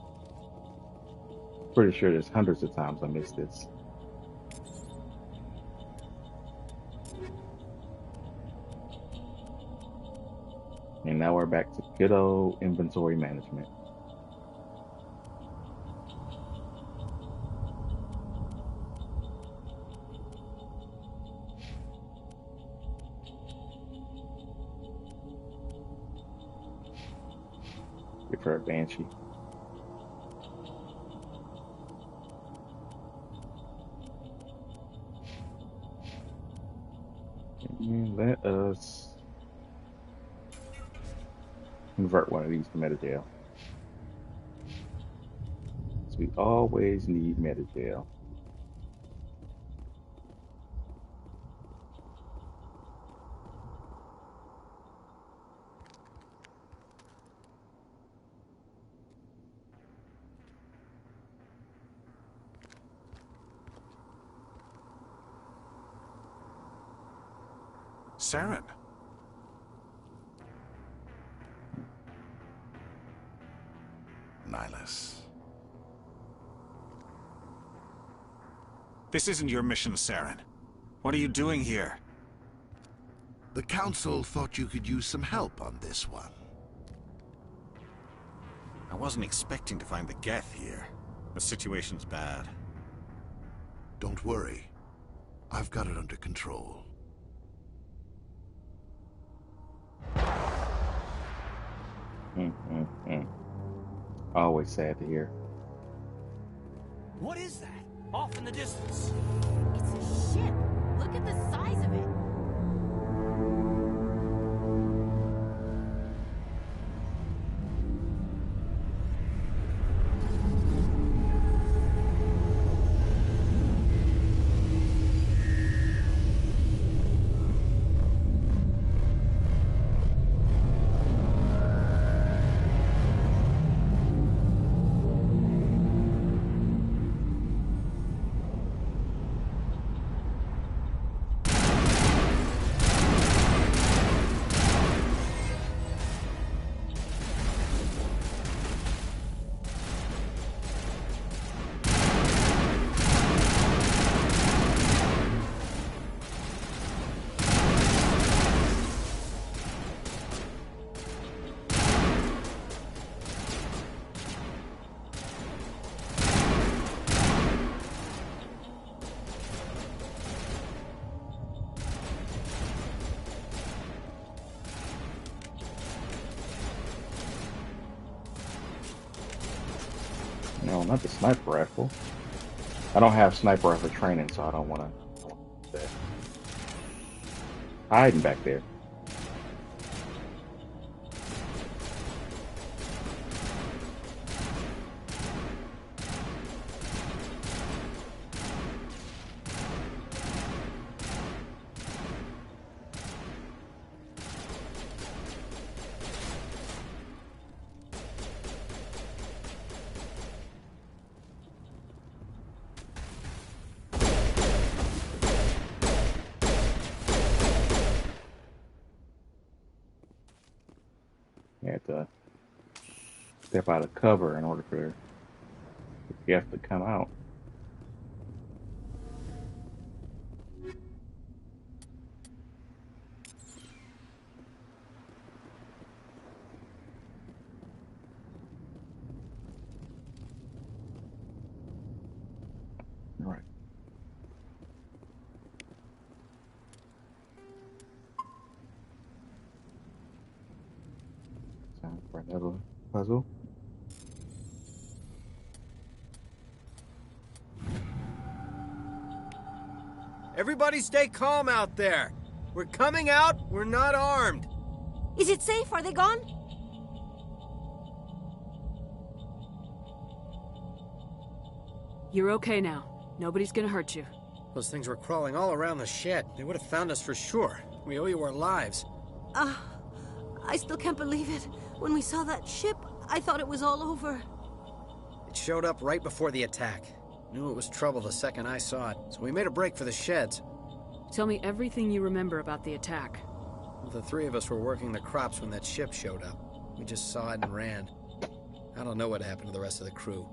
Pretty sure there's hundreds of times I missed this. And now we're back to good old inventory management. Give her a Banshee. And let us convert one of these to metagel. So we always need metagel. Saren. Nihlus. This isn't your mission, Saren. What are you doing here? The Council thought you could use some help on this one. I wasn't expecting to find the Geth here. The situation's bad. Don't worry. I've got it under control. Always sad to hear. What is that? Off in the distance. It's a ship. Look at the size of it. No, not the sniper rifle. I don't have sniper rifle training, so I don't want to do that. Hiding back there. You have to step out of cover in order for the Geth to come out. All right. Time for another puzzle. Everybody stay calm out there. We're coming out. We're not armed. Is it safe? Are they gone? You're okay now. Nobody's gonna hurt you. Those things were crawling all around the shed. They would have found us for sure. We owe you our lives. I still can't believe it. When we saw that ship, I thought it was all over. It showed up right before the attack. Knew it was trouble the second I saw it, so we made a break for the sheds. Tell me everything you remember about the attack. Well, the three of us were working the crops when that ship showed up. We just saw it and ran. I don't know what happened to the rest of the crew.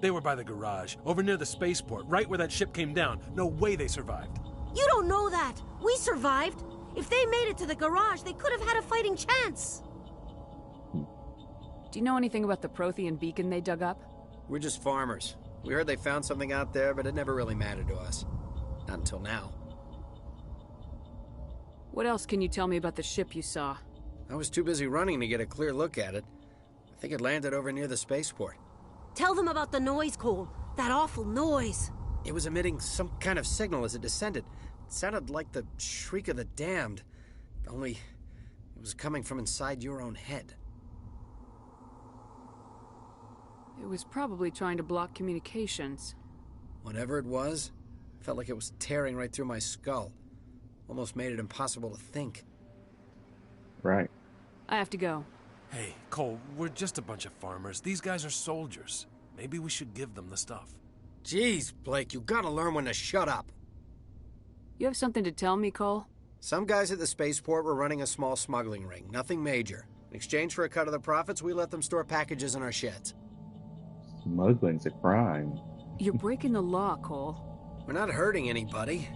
They were by the garage, over near the spaceport, right where that ship came down. No way they survived. You don't know that. We survived. If they made it to the garage, they could have had a fighting chance. Do you know anything about the Prothean beacon they dug up? We're just farmers. We heard they found something out there, but it never really mattered to us. Not until now. What else can you tell me about the ship you saw? I was too busy running to get a clear look at it. I think it landed over near the spaceport. Tell them about the noise, Cole. That awful noise. It was emitting some kind of signal as it descended. It sounded like the shriek of the damned. Only it was coming from inside your own head. It was probably trying to block communications. Whatever it was, felt like it was tearing right through my skull. Almost made it impossible to think. Right. I have to go. Hey, Cole, we're just a bunch of farmers. These guys are soldiers. Maybe we should give them the stuff. Jeez, Blake, you gotta learn when to shut up. You have something to tell me, Cole? Some guys at the spaceport were running a small smuggling ring, nothing major. In exchange for a cut of the profits, we let them store packages in our sheds. Smuggling's a crime. You're breaking the law, Cole. We're not hurting anybody.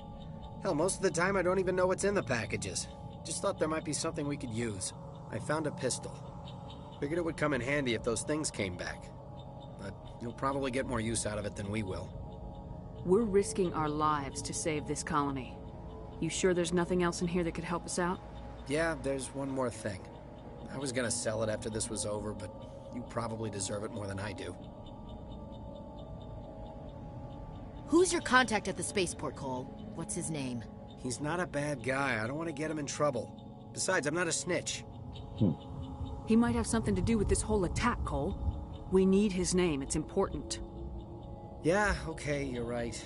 Hell, most of the time I don't even know what's in the packages. Just thought there might be something we could use. I found a pistol. Figured it would come in handy if those things came back. But you'll probably get more use out of it than we will. We're risking our lives to save this colony. You sure there's nothing else in here that could help us out? Yeah, there's one more thing. I was gonna sell it after this was over, but you probably deserve it more than I do. Who's your contact at the spaceport, Cole? What's his name? He's not a bad guy. I don't want to get him in trouble. Besides, I'm not a snitch. He might have something to do with this whole attack, Cole. We need his name. It's important. Yeah, okay, you're right.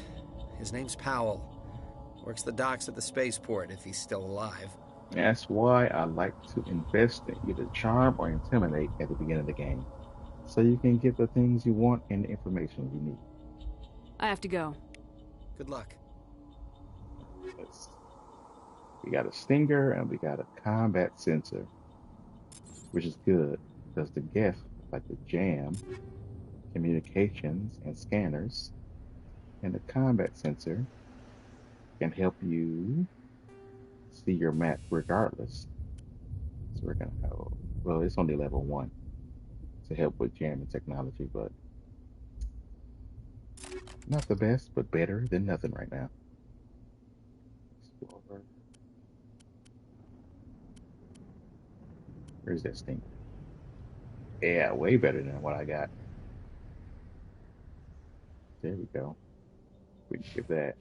His name's Powell. Works the docks at the spaceport if he's still alive. That's why I like to invest in either charm or intimidate at the beginning of the game, so you can get the things you want and the information you need. I have to go. Good luck. We got a stinger and we got a combat sensor, which is good because the GEF, like the jam, communications and scanners, and the combat sensor can help you see your map regardless. So we're gonna have, well, it's only level 1 to help with jamming technology, but not the best, but better than nothing right now. Explorer. Where's that stinger? Yeah, way better than what I got. There we go. We can give that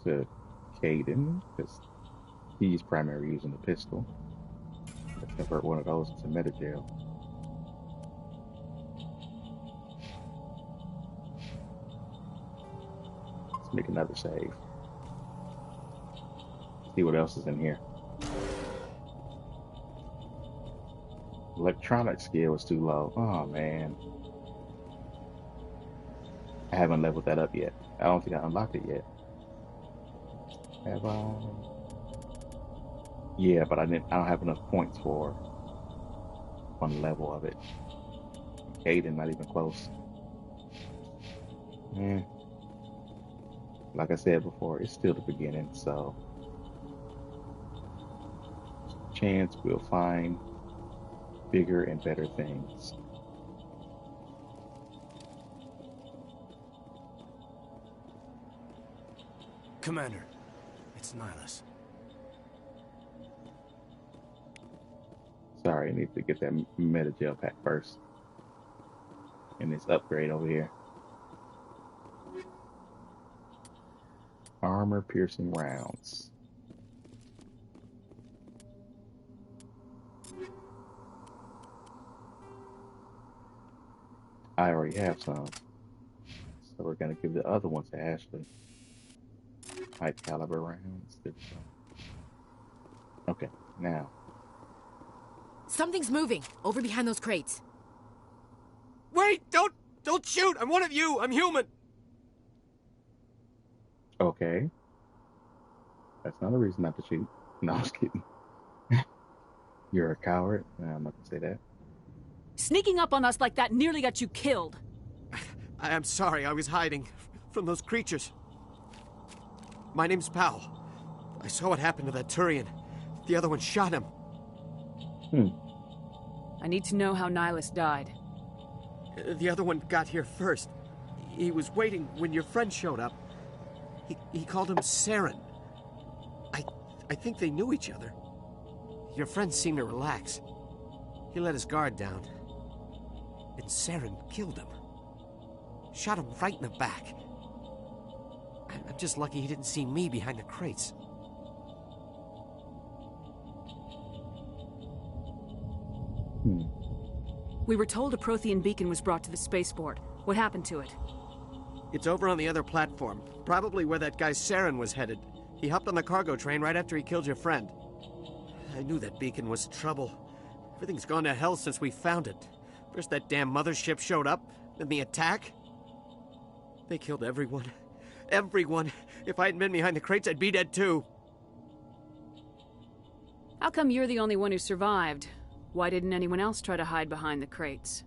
to Kaidan, because he's primarily using the pistol. Let's convert one of those to Metagel. Let's make another save. See what else is in here. Electronic skill is too low. Oh man. I haven't leveled that up yet. I don't think I unlocked it yet. Have I? Yeah, but I don't have enough points for one level of it. Kaidan, not even close. Like I said before, it's still the beginning, so chance we'll find bigger and better things. Commander, it's Nihlus. Sorry, I need to get that Metagel pack first. And this upgrade over here. Armor piercing rounds. I already have some. So we're gonna give the other one to Ashley. High caliber rounds. Okay, now. Something's moving over behind those crates. Wait! Don't shoot! I'm one of you! I'm human! Okay. That's not a reason not to shoot. No, I was kidding. You're a coward. No, I'm not gonna say that. Sneaking up on us like that nearly got you killed. I'm sorry, I was hiding from those creatures. My name's Powell. I saw what happened to that Turian. The other one shot him. I need to know how Nihilus died. The other one got here first. He was waiting when your friend showed up. He called him Saren. I think they knew each other. Your friend seemed to relax. He let his guard down. And Saren killed him. Shot him right in the back. I'm just lucky he didn't see me behind the crates. We were told a Prothean beacon was brought to the spaceport. What happened to it? It's over on the other platform. Probably where that guy Saren was headed. He hopped on the cargo train right after he killed your friend. I knew that beacon was trouble. Everything's gone to hell since we found it. First that damn mothership showed up, then the attack. They killed everyone. Everyone. If I hadn't been behind the crates, I'd be dead too. How come you're the only one who survived? Why didn't anyone else try to hide behind the crates?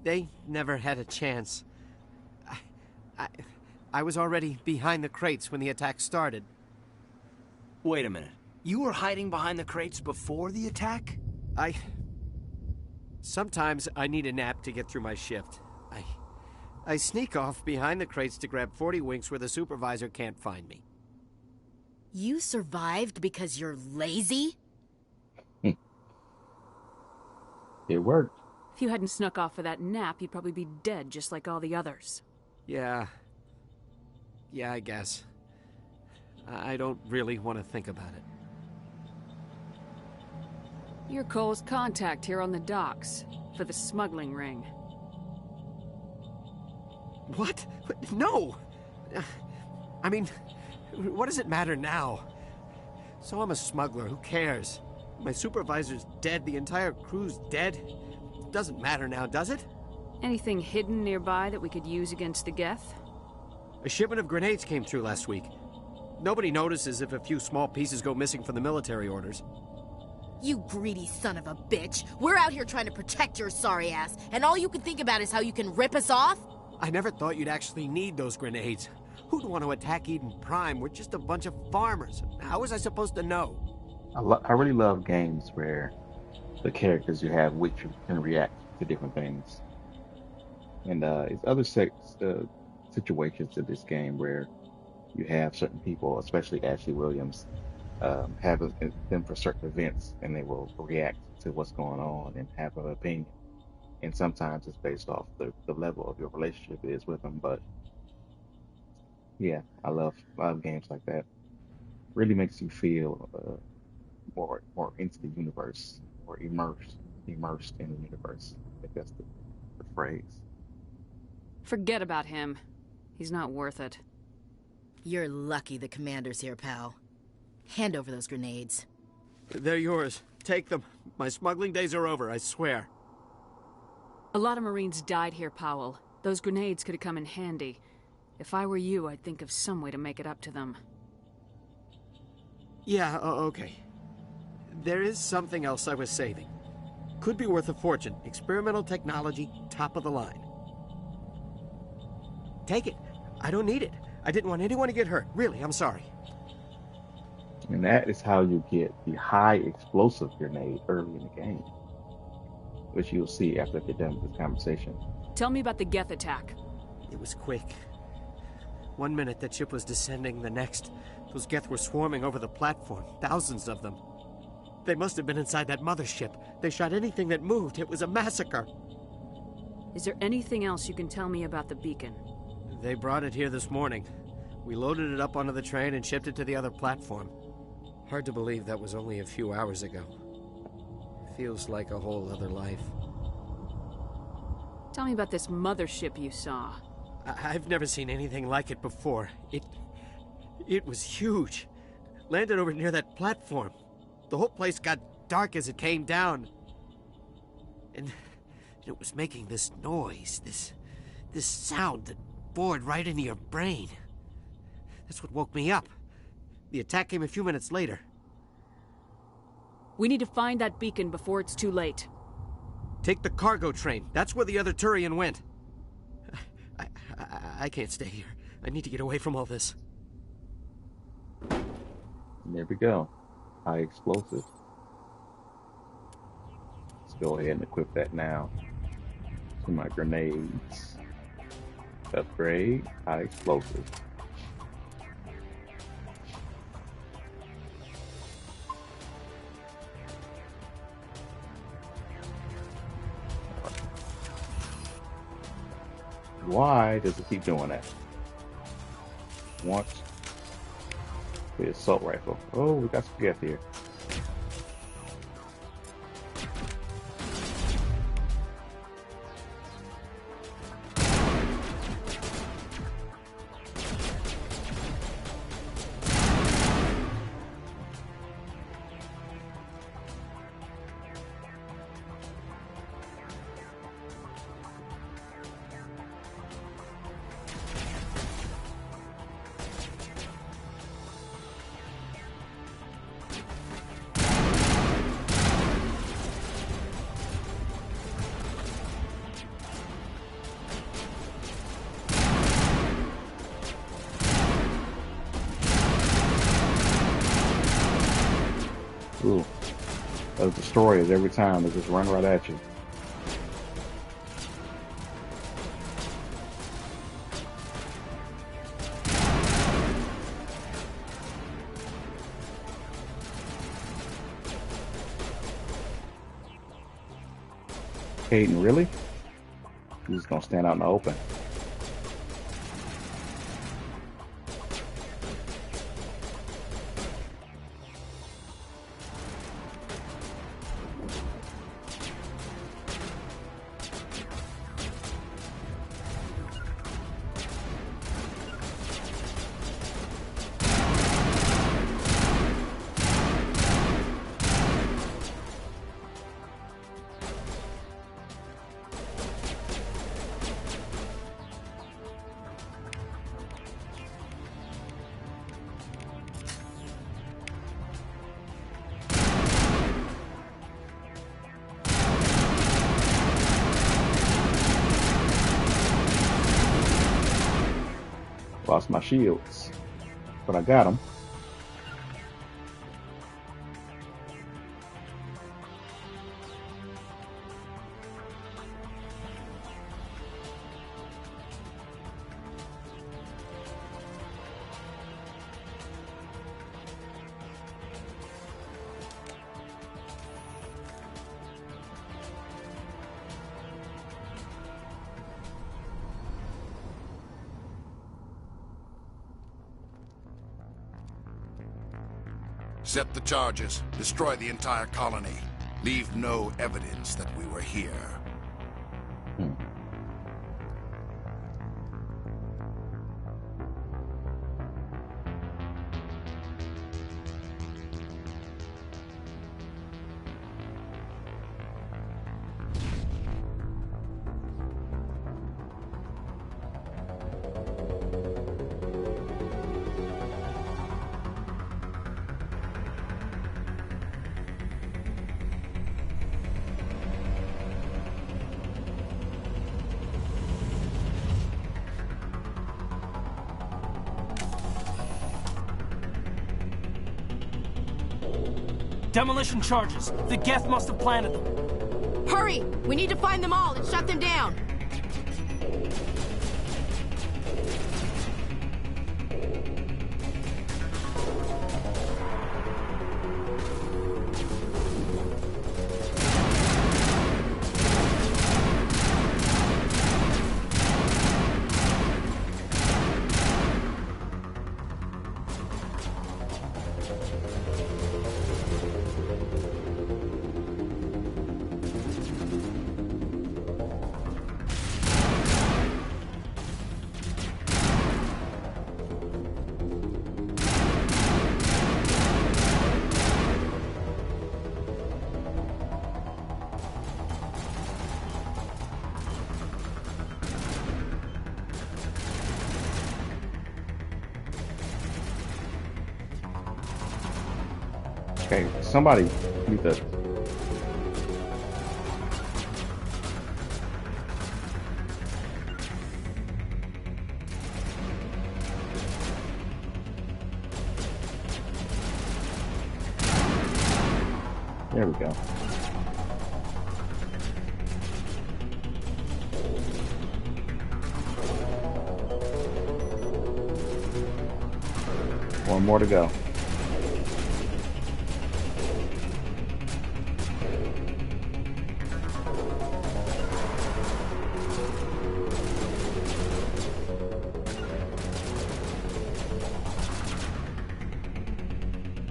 They never had a chance. I was already behind the crates when the attack started. Wait a minute. You were hiding behind the crates before the attack? Sometimes I need a nap to get through my shift. I sneak off behind the crates to grab 40 winks where the supervisor can't find me. You survived because you're lazy? It worked. If you hadn't snuck off for that nap, you'd probably be dead just like all the others. Yeah, I guess. I don't really want to think about it. You're Cole's contact here on the docks for the smuggling ring. What? No! I mean, what does it matter now? So I'm a smuggler, who cares? My supervisor's dead, the entire crew's dead. It doesn't matter now, does it? Anything hidden nearby that we could use against the Geth? A shipment of grenades came through last week. Nobody notices if a few small pieces go missing from the military orders. You greedy son of a bitch. We're out here trying to protect your sorry ass, and all you can think about is how you can rip us off? I never thought you'd actually need those grenades. Who'd want to attack Eden Prime? We're just a bunch of farmers. How was I supposed to know? I really love games where the characters you have with you can react to different things. And it's other situations in this game where you have certain people, especially Ashley Williams, have them for certain events, and they will react to what's going on and have an opinion. And sometimes it's based off the level of your relationship is with them. But yeah, I love games like that. Really makes you feel more into the universe, or immersed in the universe. I think that's the phrase. Forget about him. He's not worth it. You're lucky the commander's here, pal. Hand over those grenades. They're yours. Take them. My smuggling days are over, I swear. A lot of Marines died here, Powell. Those grenades could have come in handy. If I were you, I'd think of some way to make it up to them. Yeah, okay. There is something else I was saving. Could be worth a fortune. Experimental technology, top of the line. Take it. I don't need it. I didn't want anyone to get hurt. Really, I'm sorry. And that is how you get the high explosive grenade early in the game, which you'll see after I get done with this conversation. Tell me about the Geth attack. It was quick. 1 minute that ship was descending, the next, those Geth were swarming over the platform, thousands of them. They must have been inside that mothership. They shot anything that moved. It was a massacre. Is there anything else you can tell me about the beacon? They brought it here this morning. We loaded it up onto the train and shipped it to the other platform. Hard to believe that was only a few hours ago. Feels like a whole other life. Tell me about this mothership you saw. I've never seen anything like it before. It was huge. Landed over near that platform. The whole place got dark as it came down. And it was making this noise, this sound that bored right into your brain. That's what woke me up. The attack came a few minutes later. We need to find that beacon before it's too late. Take the cargo train. That's where the other Turian went. I can't stay here. I need to get away from all this. There we go. High explosive. Let's go ahead and equip that now. To my grenades. Upgrade. High explosive. Why does it keep doing that? Once. The assault rifle. Oh, we got spaghetti here. Ooh, those destroyers every time, they just run right at you. Hayden, really? He's just gonna stand out in the open. Lost my shields, but I got them. Set the charges. Destroy the entire colony. Leave no evidence that we were here. Demolition charges. The Geth must have planted them. Hurry! We need to find them all and shut them down. Okay, somebody need to. There we go. One more to go.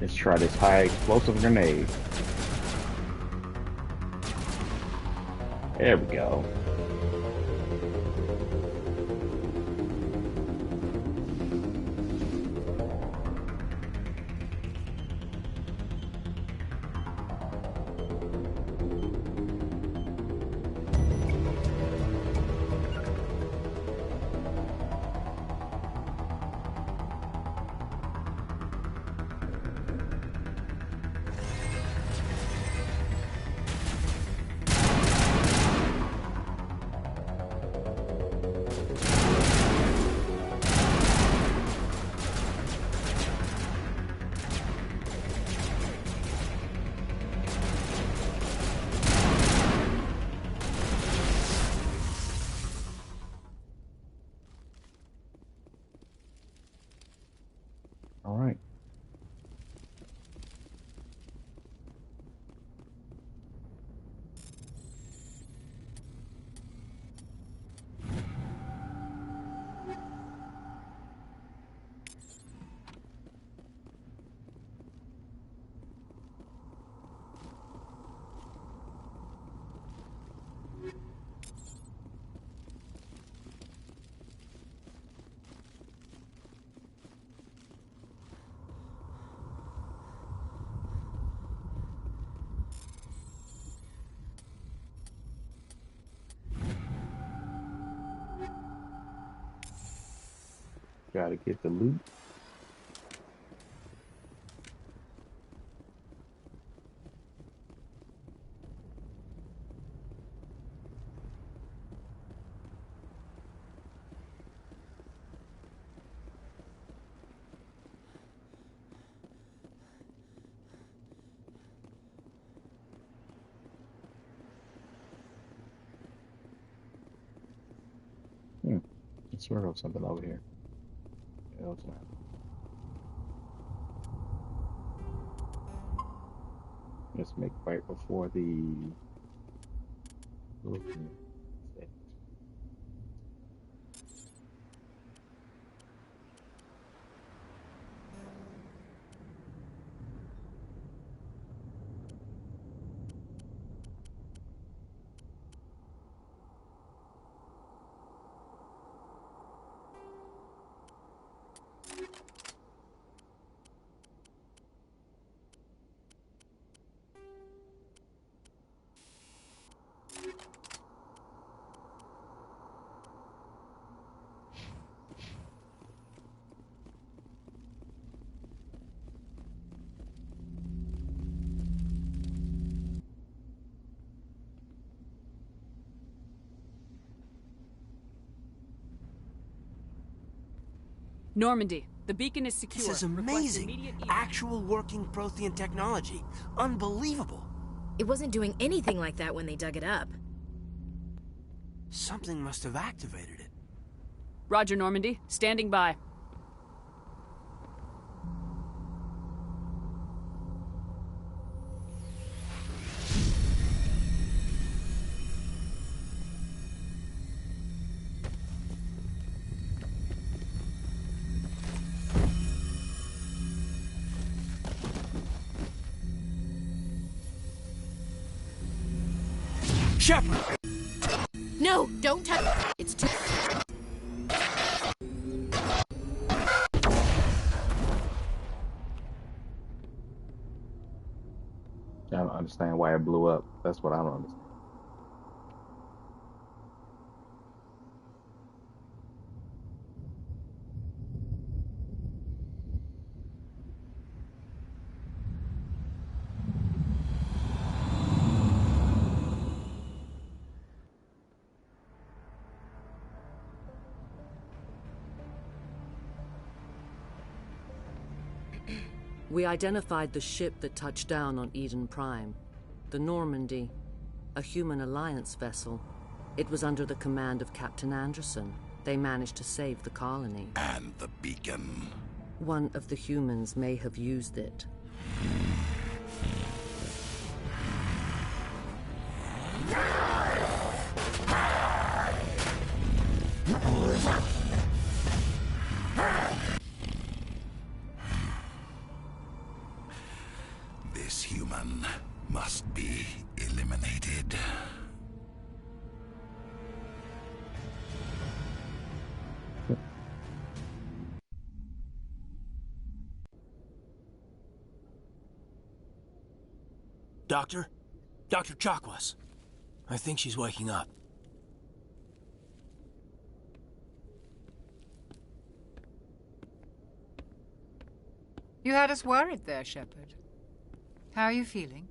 Let's try this high explosive grenade. There we go. All right. Gotta get the loot. I swear there was something over here. No, it's not. Let's make right before the. Normandy, the beacon is secure. This is Request amazing. immediate Actual working Prothean technology. Unbelievable. It wasn't doing anything like that when they dug it up. Something must have activated it. Roger, Normandy. Standing by. Shepard! No, don't touch. It's too. I don't understand why it blew up. That's what I don't understand. We identified the ship that touched down on Eden Prime. The Normandy. A human alliance vessel. It was under the command of Captain Anderson. They managed to save the colony. And the beacon. One of the humans may have used it. This human must be eliminated. Doctor? Dr. Chakwas. I think she's waking up. You had us worried there, Shepard. How are you feeling?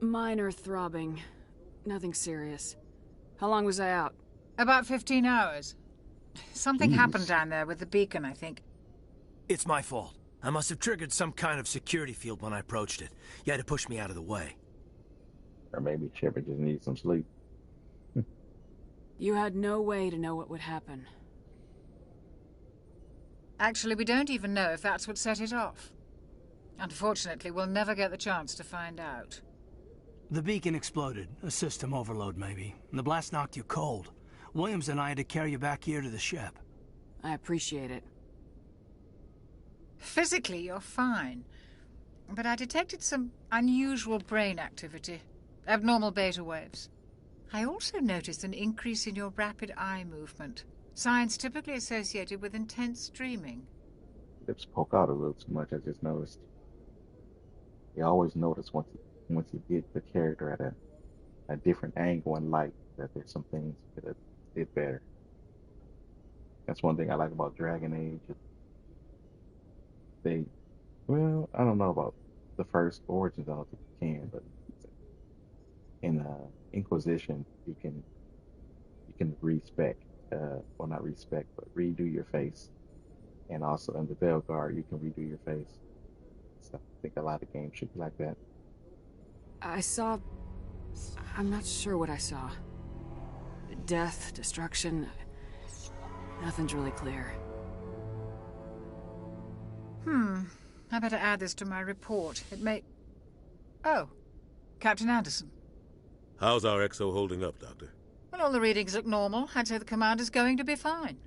Minor throbbing. Nothing serious. How long was I out? About 15 hours. Something happened down there with the beacon, I think. It's my fault. I must have triggered some kind of security field when I approached it. You had to push me out of the way. Or maybe Shepard just needs some sleep. You had no way to know what would happen. Actually, we don't even know if that's what set it off. Unfortunately, we'll never get the chance to find out. The beacon exploded. A system overload, maybe. The blast knocked you cold. Williams and I had to carry you back here to the ship. I appreciate it. Physically, you're fine. But I detected some unusual brain activity. Abnormal beta waves. I also noticed an increase in your rapid eye movement. Signs typically associated with intense dreaming. Lips poke out a little too much, I just noticed. You always notice once you get the character at a different angle and light that there's some things you could have did better. That's one thing I like about Dragon Age. Well, I don't know about the first Origins, I don't think you can, but in Inquisition, you can respec, well, not respec, but redo your face. And also in the Belguard, you can redo your face. So I think a lot of games should be like that. I'm not sure what I saw. Death, destruction, nothing's really clear. I better add this to my report. It may... Oh, Captain Anderson. How's our XO holding up, Doctor? Well, all the readings look normal. I'd say the commander's going to be fine.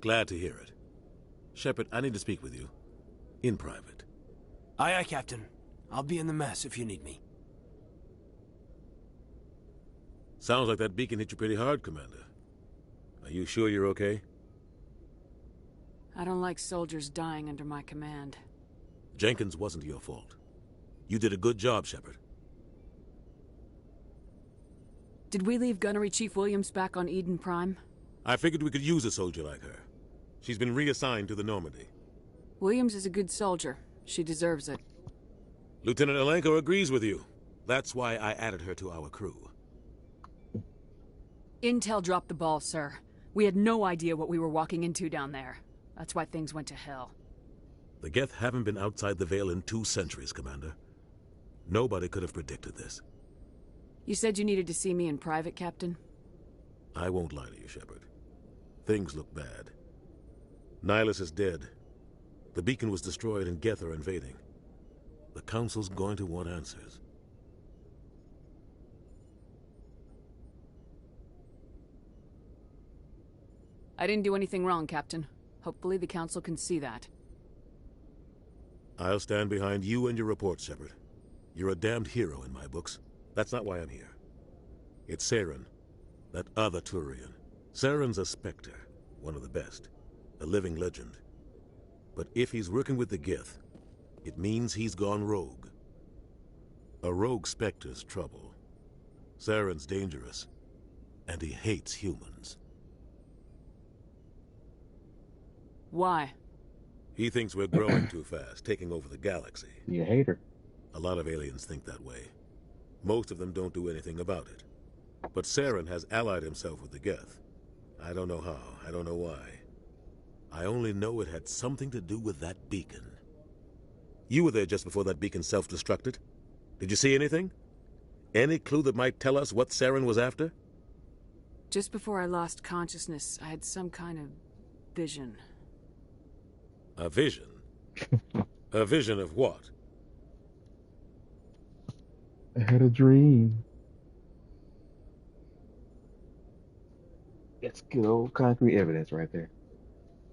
Glad to hear it. Shepard, I need to speak with you. In private. Aye, aye, Captain. I'll be in the mess if you need me. Sounds like that beacon hit you pretty hard, Commander. Are you sure you're okay? I don't like soldiers dying under my command. Jenkins wasn't your fault. You did a good job, Shepard. Did we leave Gunnery Chief Williams back on Eden Prime? I figured we could use a soldier like her. She's been reassigned to the Normandy. Williams is a good soldier. She deserves it. Lieutenant Alenko agrees with you. That's why I added her to our crew. Intel dropped the ball, sir. We had no idea what we were walking into down there. That's why things went to hell. The Geth haven't been outside the Veil in 2 centuries, Commander. Nobody could have predicted this. You said you needed to see me in private, Captain? I won't lie to you, Shepard. Things look bad. Nihilus is dead. The beacon was destroyed and Geth are invading. The Council's going to want answers. I didn't do anything wrong, Captain. Hopefully the Council can see that. I'll stand behind you and your report, Shepard. You're a damned hero in my books. That's not why I'm here. It's Saren, that other Turian. Saren's a Spectre, one of the best, a living legend. But if he's working with the Geth, it means he's gone rogue. A rogue Spectre's trouble. Saren's dangerous, and he hates humans. Why? He thinks we're growing too fast, taking over the galaxy. You hate her. A lot of aliens think that way. Most of them don't do anything about it. But Saren has allied himself with the Geth. I don't know how, I don't know why. I only know it had something to do with that beacon. You were there just before that beacon self-destructed. Did you see anything? Any clue that might tell us what Saren was after? Just before I lost consciousness, I had some kind of vision. A vision? A vision of what? I had a dream. That's good old concrete evidence right there.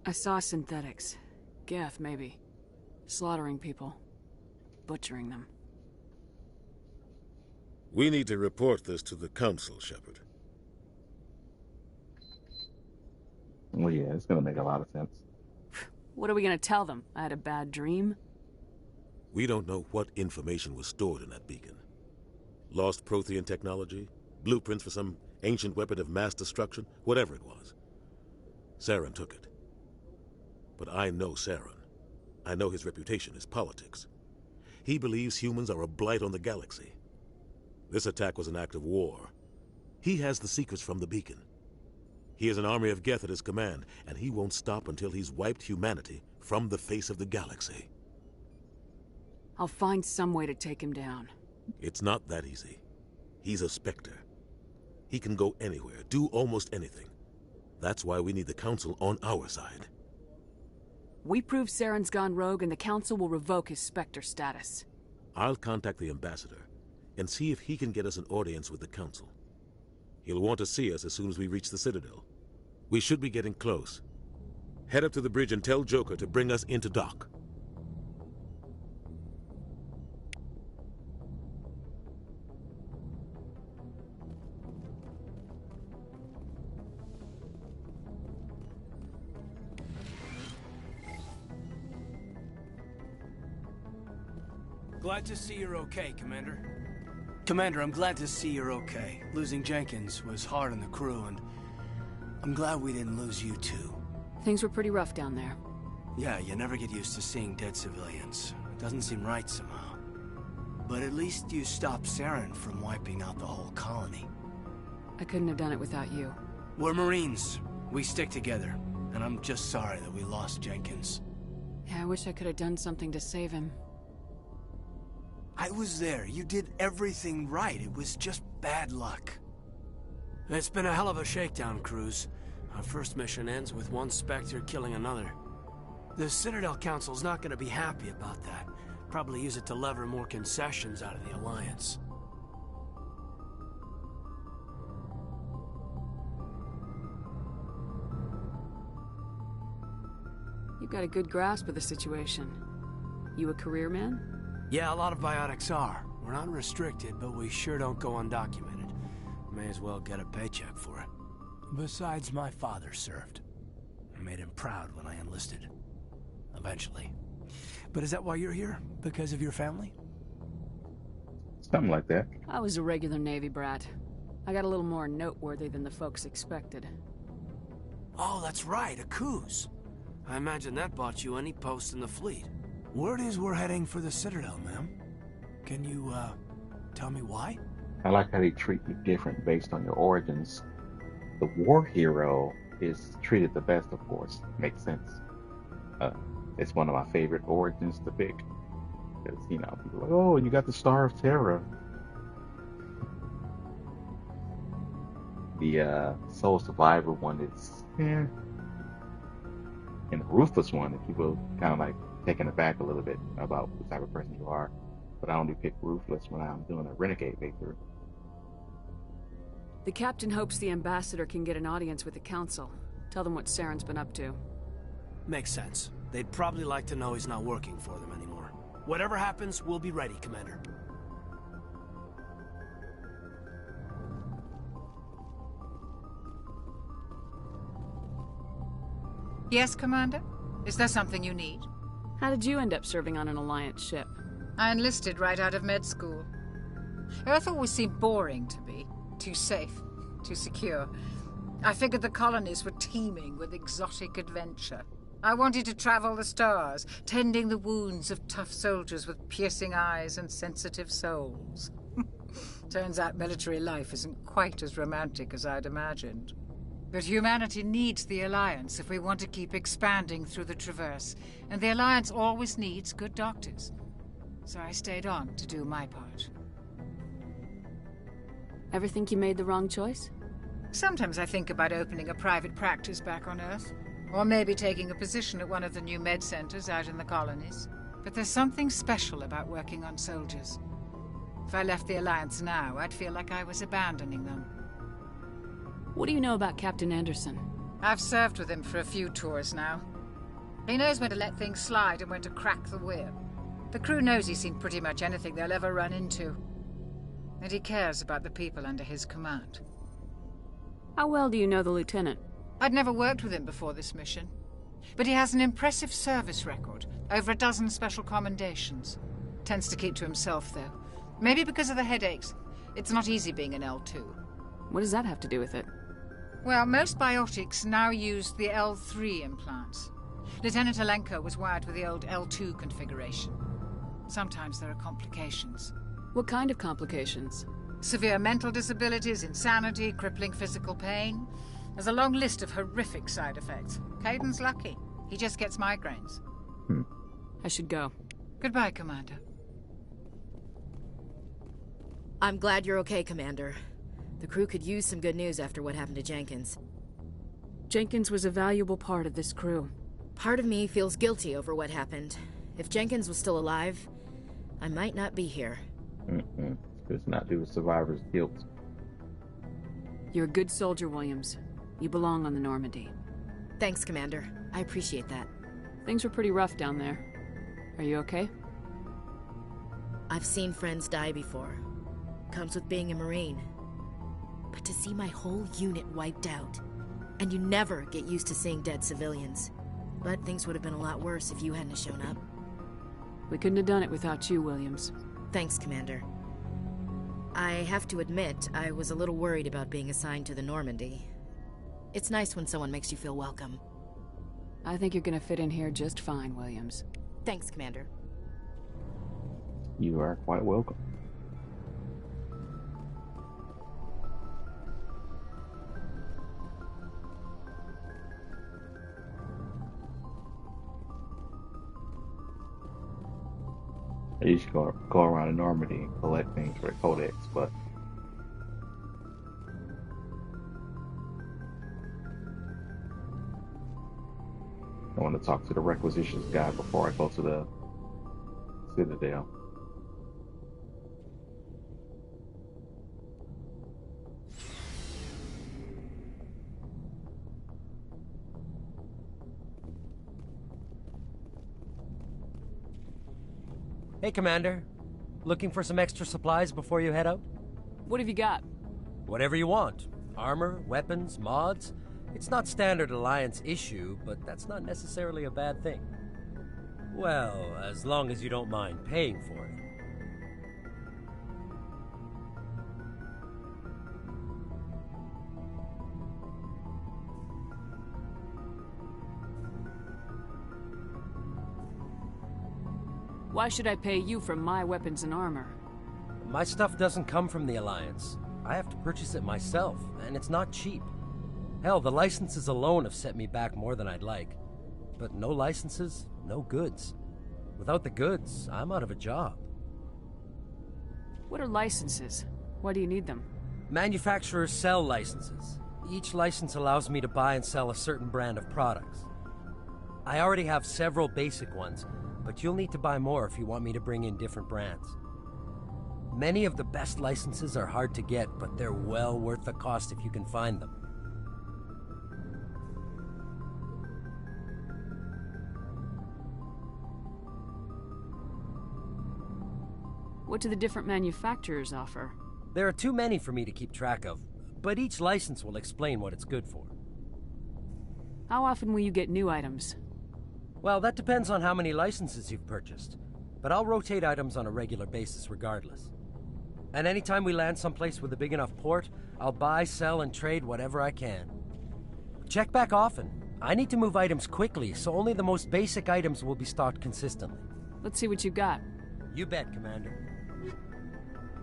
I saw synthetics. Geth, maybe. Slaughtering people. Butchering them. We need to report this to the Council, Shepard. Well, yeah, it's gonna make a lot of sense. What are we gonna tell them? I had a bad dream? We don't know what information was stored in that beacon. Lost Prothean technology? Blueprints for some ancient weapon of mass destruction? Whatever it was. Saren took it. But I know Saren. I know his reputation is politics. He believes humans are a blight on the galaxy. This attack was an act of war. He has the secrets from the beacon. He has an army of Geth at his command, and he won't stop until he's wiped humanity from the face of the galaxy. I'll find some way to take him down. It's not that easy. He's a Spectre. He can go anywhere, do almost anything. That's why we need the Council on our side. We prove Saren's gone rogue and the Council will revoke his Spectre status. I'll contact the Ambassador and see if he can get us an audience with the Council. He'll want to see us as soon as we reach the Citadel. We should be getting close. Head up to the bridge and tell Joker to bring us into dock. Glad to see you're okay, Commander. Commander, I'm glad to see you're okay. Losing Jenkins was hard on the crew, and I'm glad we didn't lose you too. Things were pretty rough down there. Yeah, you never get used to seeing dead civilians. It doesn't seem right somehow. But at least you stopped Saren from wiping out the whole colony. I couldn't have done it without you. We're Marines. We stick together. And I'm just sorry that we lost Jenkins. Yeah, I wish I could have done something to save him. I was there. You did everything right. It was just bad luck. It's been a hell of a shakedown, Cruz. Our first mission ends with one Spectre killing another. The Citadel Council's not going to be happy about that. Probably use it to lever more concessions out of the Alliance. You've got a good grasp of the situation. You a career man? Yeah, a lot of biotics are. We're not restricted, but we sure don't go undocumented. May as well get a paycheck for it. Besides, my father served. I made him proud when I enlisted. Eventually. But is that why you're here? Because of your family? Something like that. I was a regular Navy brat. I got a little more noteworthy than the folks expected. Oh, that's right, a Kuz. I imagine that bought you any post in the fleet. Word is we're heading for the Citadel, ma'am. Can you, tell me why? I like how they treat you different based on your origins. The war hero is treated the best, of course. Makes sense. It's one of my favorite origins to pick. Because, you know, people are like, oh, you got the Star of Terra. The Soul Survivor one is, and the Ruthless one, if you will, kind of like taken aback a little bit about the type of person you are. But I only pick Ruthless when I'm doing a Renegade playthrough. The Captain hopes the Ambassador can get an audience with the Council. Tell them what Saren's been up to. Makes sense. They'd probably like to know he's not working for them anymore. Whatever happens, we'll be ready, Commander. Yes, Commander? Is there something you need? How did you end up serving on an Alliance ship? I enlisted right out of med school. Earth always seemed boring to me. Too safe, too secure. I figured the colonies were teeming with exotic adventure. I wanted to travel the stars, tending the wounds of tough soldiers with piercing eyes and sensitive souls. Turns out military life isn't quite as romantic as I'd imagined. But humanity needs the Alliance if we want to keep expanding through the Traverse. And the Alliance always needs good doctors. So I stayed on to do my part. Ever think you made the wrong choice? Sometimes I think about opening a private practice back on Earth. Or maybe taking a position at one of the new med centers out in the colonies. But there's something special about working on soldiers. If I left the Alliance now, I'd feel like I was abandoning them. What do you know about Captain Anderson? I've served with him for a few tours now. He knows when to let things slide and when to crack the whip. The crew knows he's seen pretty much anything they'll ever run into. And he cares about the people under his command. How well do you know the Lieutenant? I'd never worked with him before this mission. But he has an impressive service record, over a dozen special commendations. Tends to keep to himself, though. Maybe because of the headaches. It's not easy being an L2. What does that have to do with it? Well, most biotics now use the L3 implants. Lieutenant Alenko was wired with the old L2 configuration. Sometimes there are complications. What kind of complications? Severe mental disabilities, insanity, crippling physical pain. There's a long list of horrific side effects. Caden's lucky. He just gets migraines. I should go. Goodbye, Commander. I'm glad you're okay, Commander. The crew could use some good news after what happened to Jenkins. Jenkins was a valuable part of this crew. Part of me feels guilty over what happened. If Jenkins was still alive, I might not be here. It's not due to survivor's guilt. You're a good soldier, Williams. You belong on the Normandy. Thanks, Commander. I appreciate that. Things were pretty rough down there. Are you okay? I've seen friends die before. Comes with being a Marine. But to see my whole unit wiped out, and you never get used to seeing dead civilians. But things would have been a lot worse if you hadn't shown up. We couldn't have done it without you, Williams. Thanks, Commander. I have to admit, I was a little worried about being assigned to the Normandy. It's nice when someone makes you feel welcome. I think you're gonna fit in here just fine, Williams. Thanks, Commander. You are quite welcome. I used to go around in Normandy and collect things for the Codex, but I want to talk to the requisitions guy before I go to the Citadel. Hey, Commander. Looking for some extra supplies before you head out? What have you got? Whatever you want. Armor, weapons, mods. It's not standard Alliance issue, but that's not necessarily a bad thing. Well, as long as you don't mind paying for it. Why should I pay you for my weapons and armor? My stuff doesn't come from the Alliance. I have to purchase it myself, and it's not cheap. Hell, the licenses alone have set me back more than I'd like. But no licenses, no goods. Without the goods, I'm out of a job. What are licenses? Why do you need them? Manufacturers sell licenses. Each license allows me to buy and sell a certain brand of products. I already have several basic ones, but you'll need to buy more if you want me to bring in different brands. Many of the best licenses are hard to get, but they're well worth the cost if you can find them. What do the different manufacturers offer? There are too many for me to keep track of, but each license will explain what it's good for. How often will you get new items? Well, that depends on how many licenses you've purchased, but I'll rotate items on a regular basis regardless. And anytime we land someplace with a big enough port, I'll buy, sell, and trade whatever I can. Check back often. I need to move items quickly, so only the most basic items will be stocked consistently. Let's see what you got. You bet, Commander.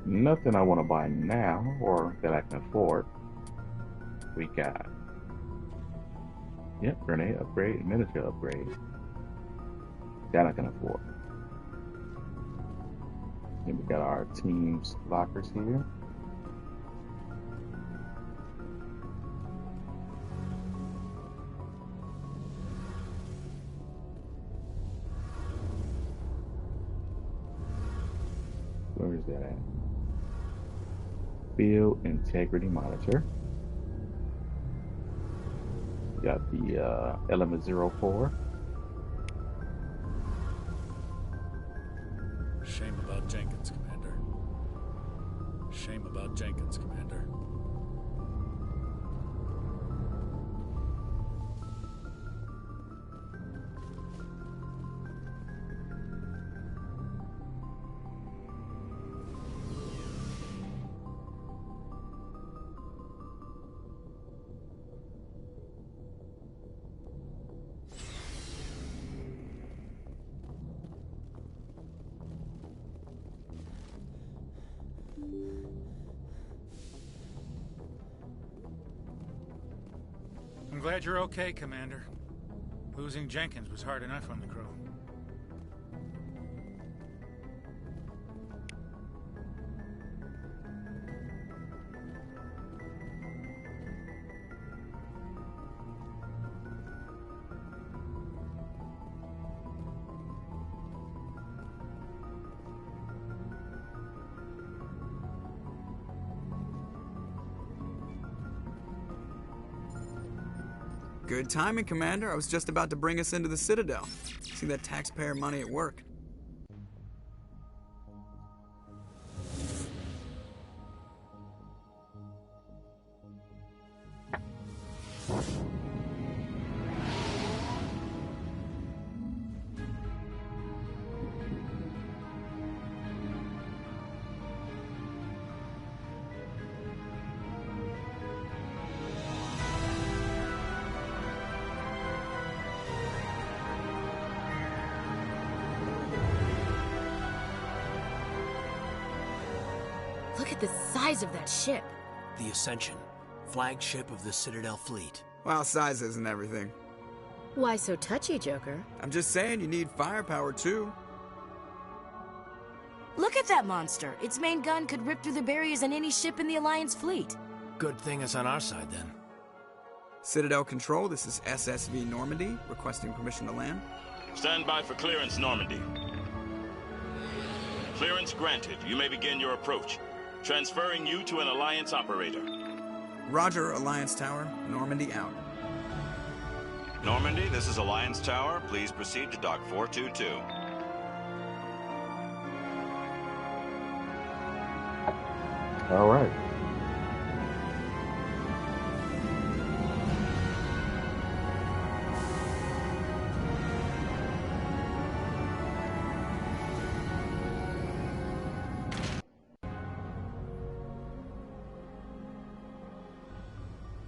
Nothing I want to buy now or that I can afford. We got Yep, grenade upgrade, miniature upgrade. That I can afford. Then we got our team's lockers here. Where is that at? Field integrity monitor. Got the Element 04. Shame about Jenkins, Commander. Shame about Jenkins, Commander. I'm glad you're okay, Commander. Losing Jenkins was hard enough on the crew. Good timing, Commander. I was just about to bring us into the Citadel. See that taxpayer money at work. Look at the size of that ship. The Ascension, flagship of the Citadel fleet. Well, size isn't everything. Why so touchy, Joker? I'm just saying you need firepower, too. Look at that monster. Its main gun could rip through the barriers in any ship in the Alliance fleet. Good thing it's on our side, then. Citadel Control, this is SSV Normandy, requesting permission to land. Stand by for clearance, Normandy. Clearance granted. You may begin your approach. Transferring you to an Alliance operator. Roger, Alliance Tower. Normandy out. Normandy, this is Alliance Tower. Please proceed to Dock 422. All right.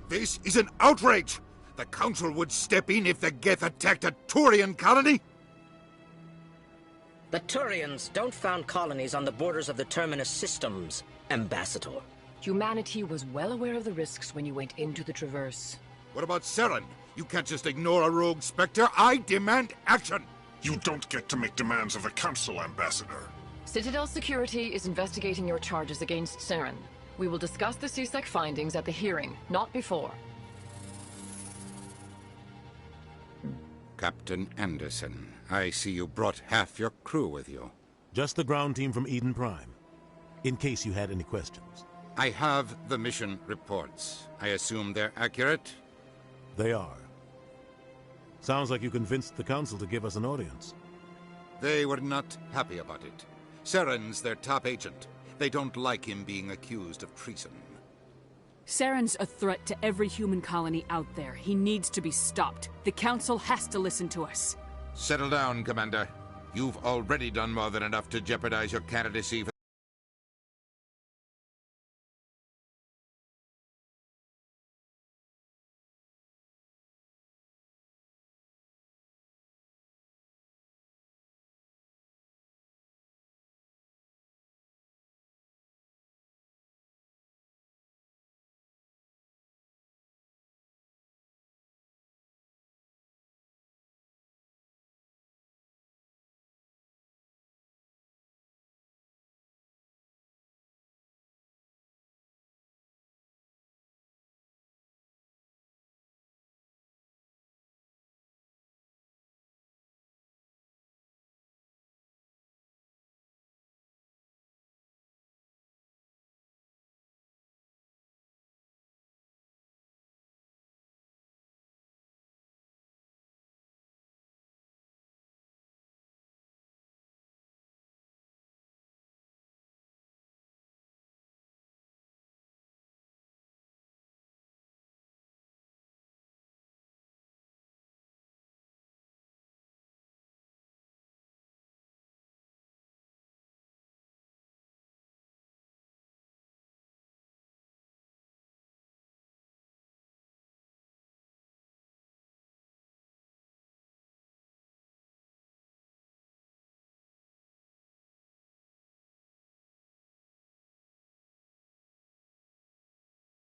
This is an outrage! The Council would step in if the Geth attacked a Turian colony? The Turians don't found colonies on the borders of the Terminus systems, Ambassador. Humanity was well aware of the risks when you went into the Traverse. What about Saren? You can't just ignore a rogue Spectre. I demand action! You don't get to make demands of the Council, Ambassador. Citadel Security is investigating your charges against Saren. We will discuss the CSEC findings at the hearing, not before. Captain Anderson, I see you brought half your crew with you. Just the ground team from Eden Prime, in case you had any questions. I have the mission reports. I assume they're accurate? They are. Sounds like you convinced the Council to give us an audience. They were not happy about it. Saren's their top agent. They don't like him being accused of treason. Saren's a threat to every human colony out there. He needs to be stopped. The Council has to listen to us. Settle down, Commander. You've already done more than enough to jeopardize your candidacy for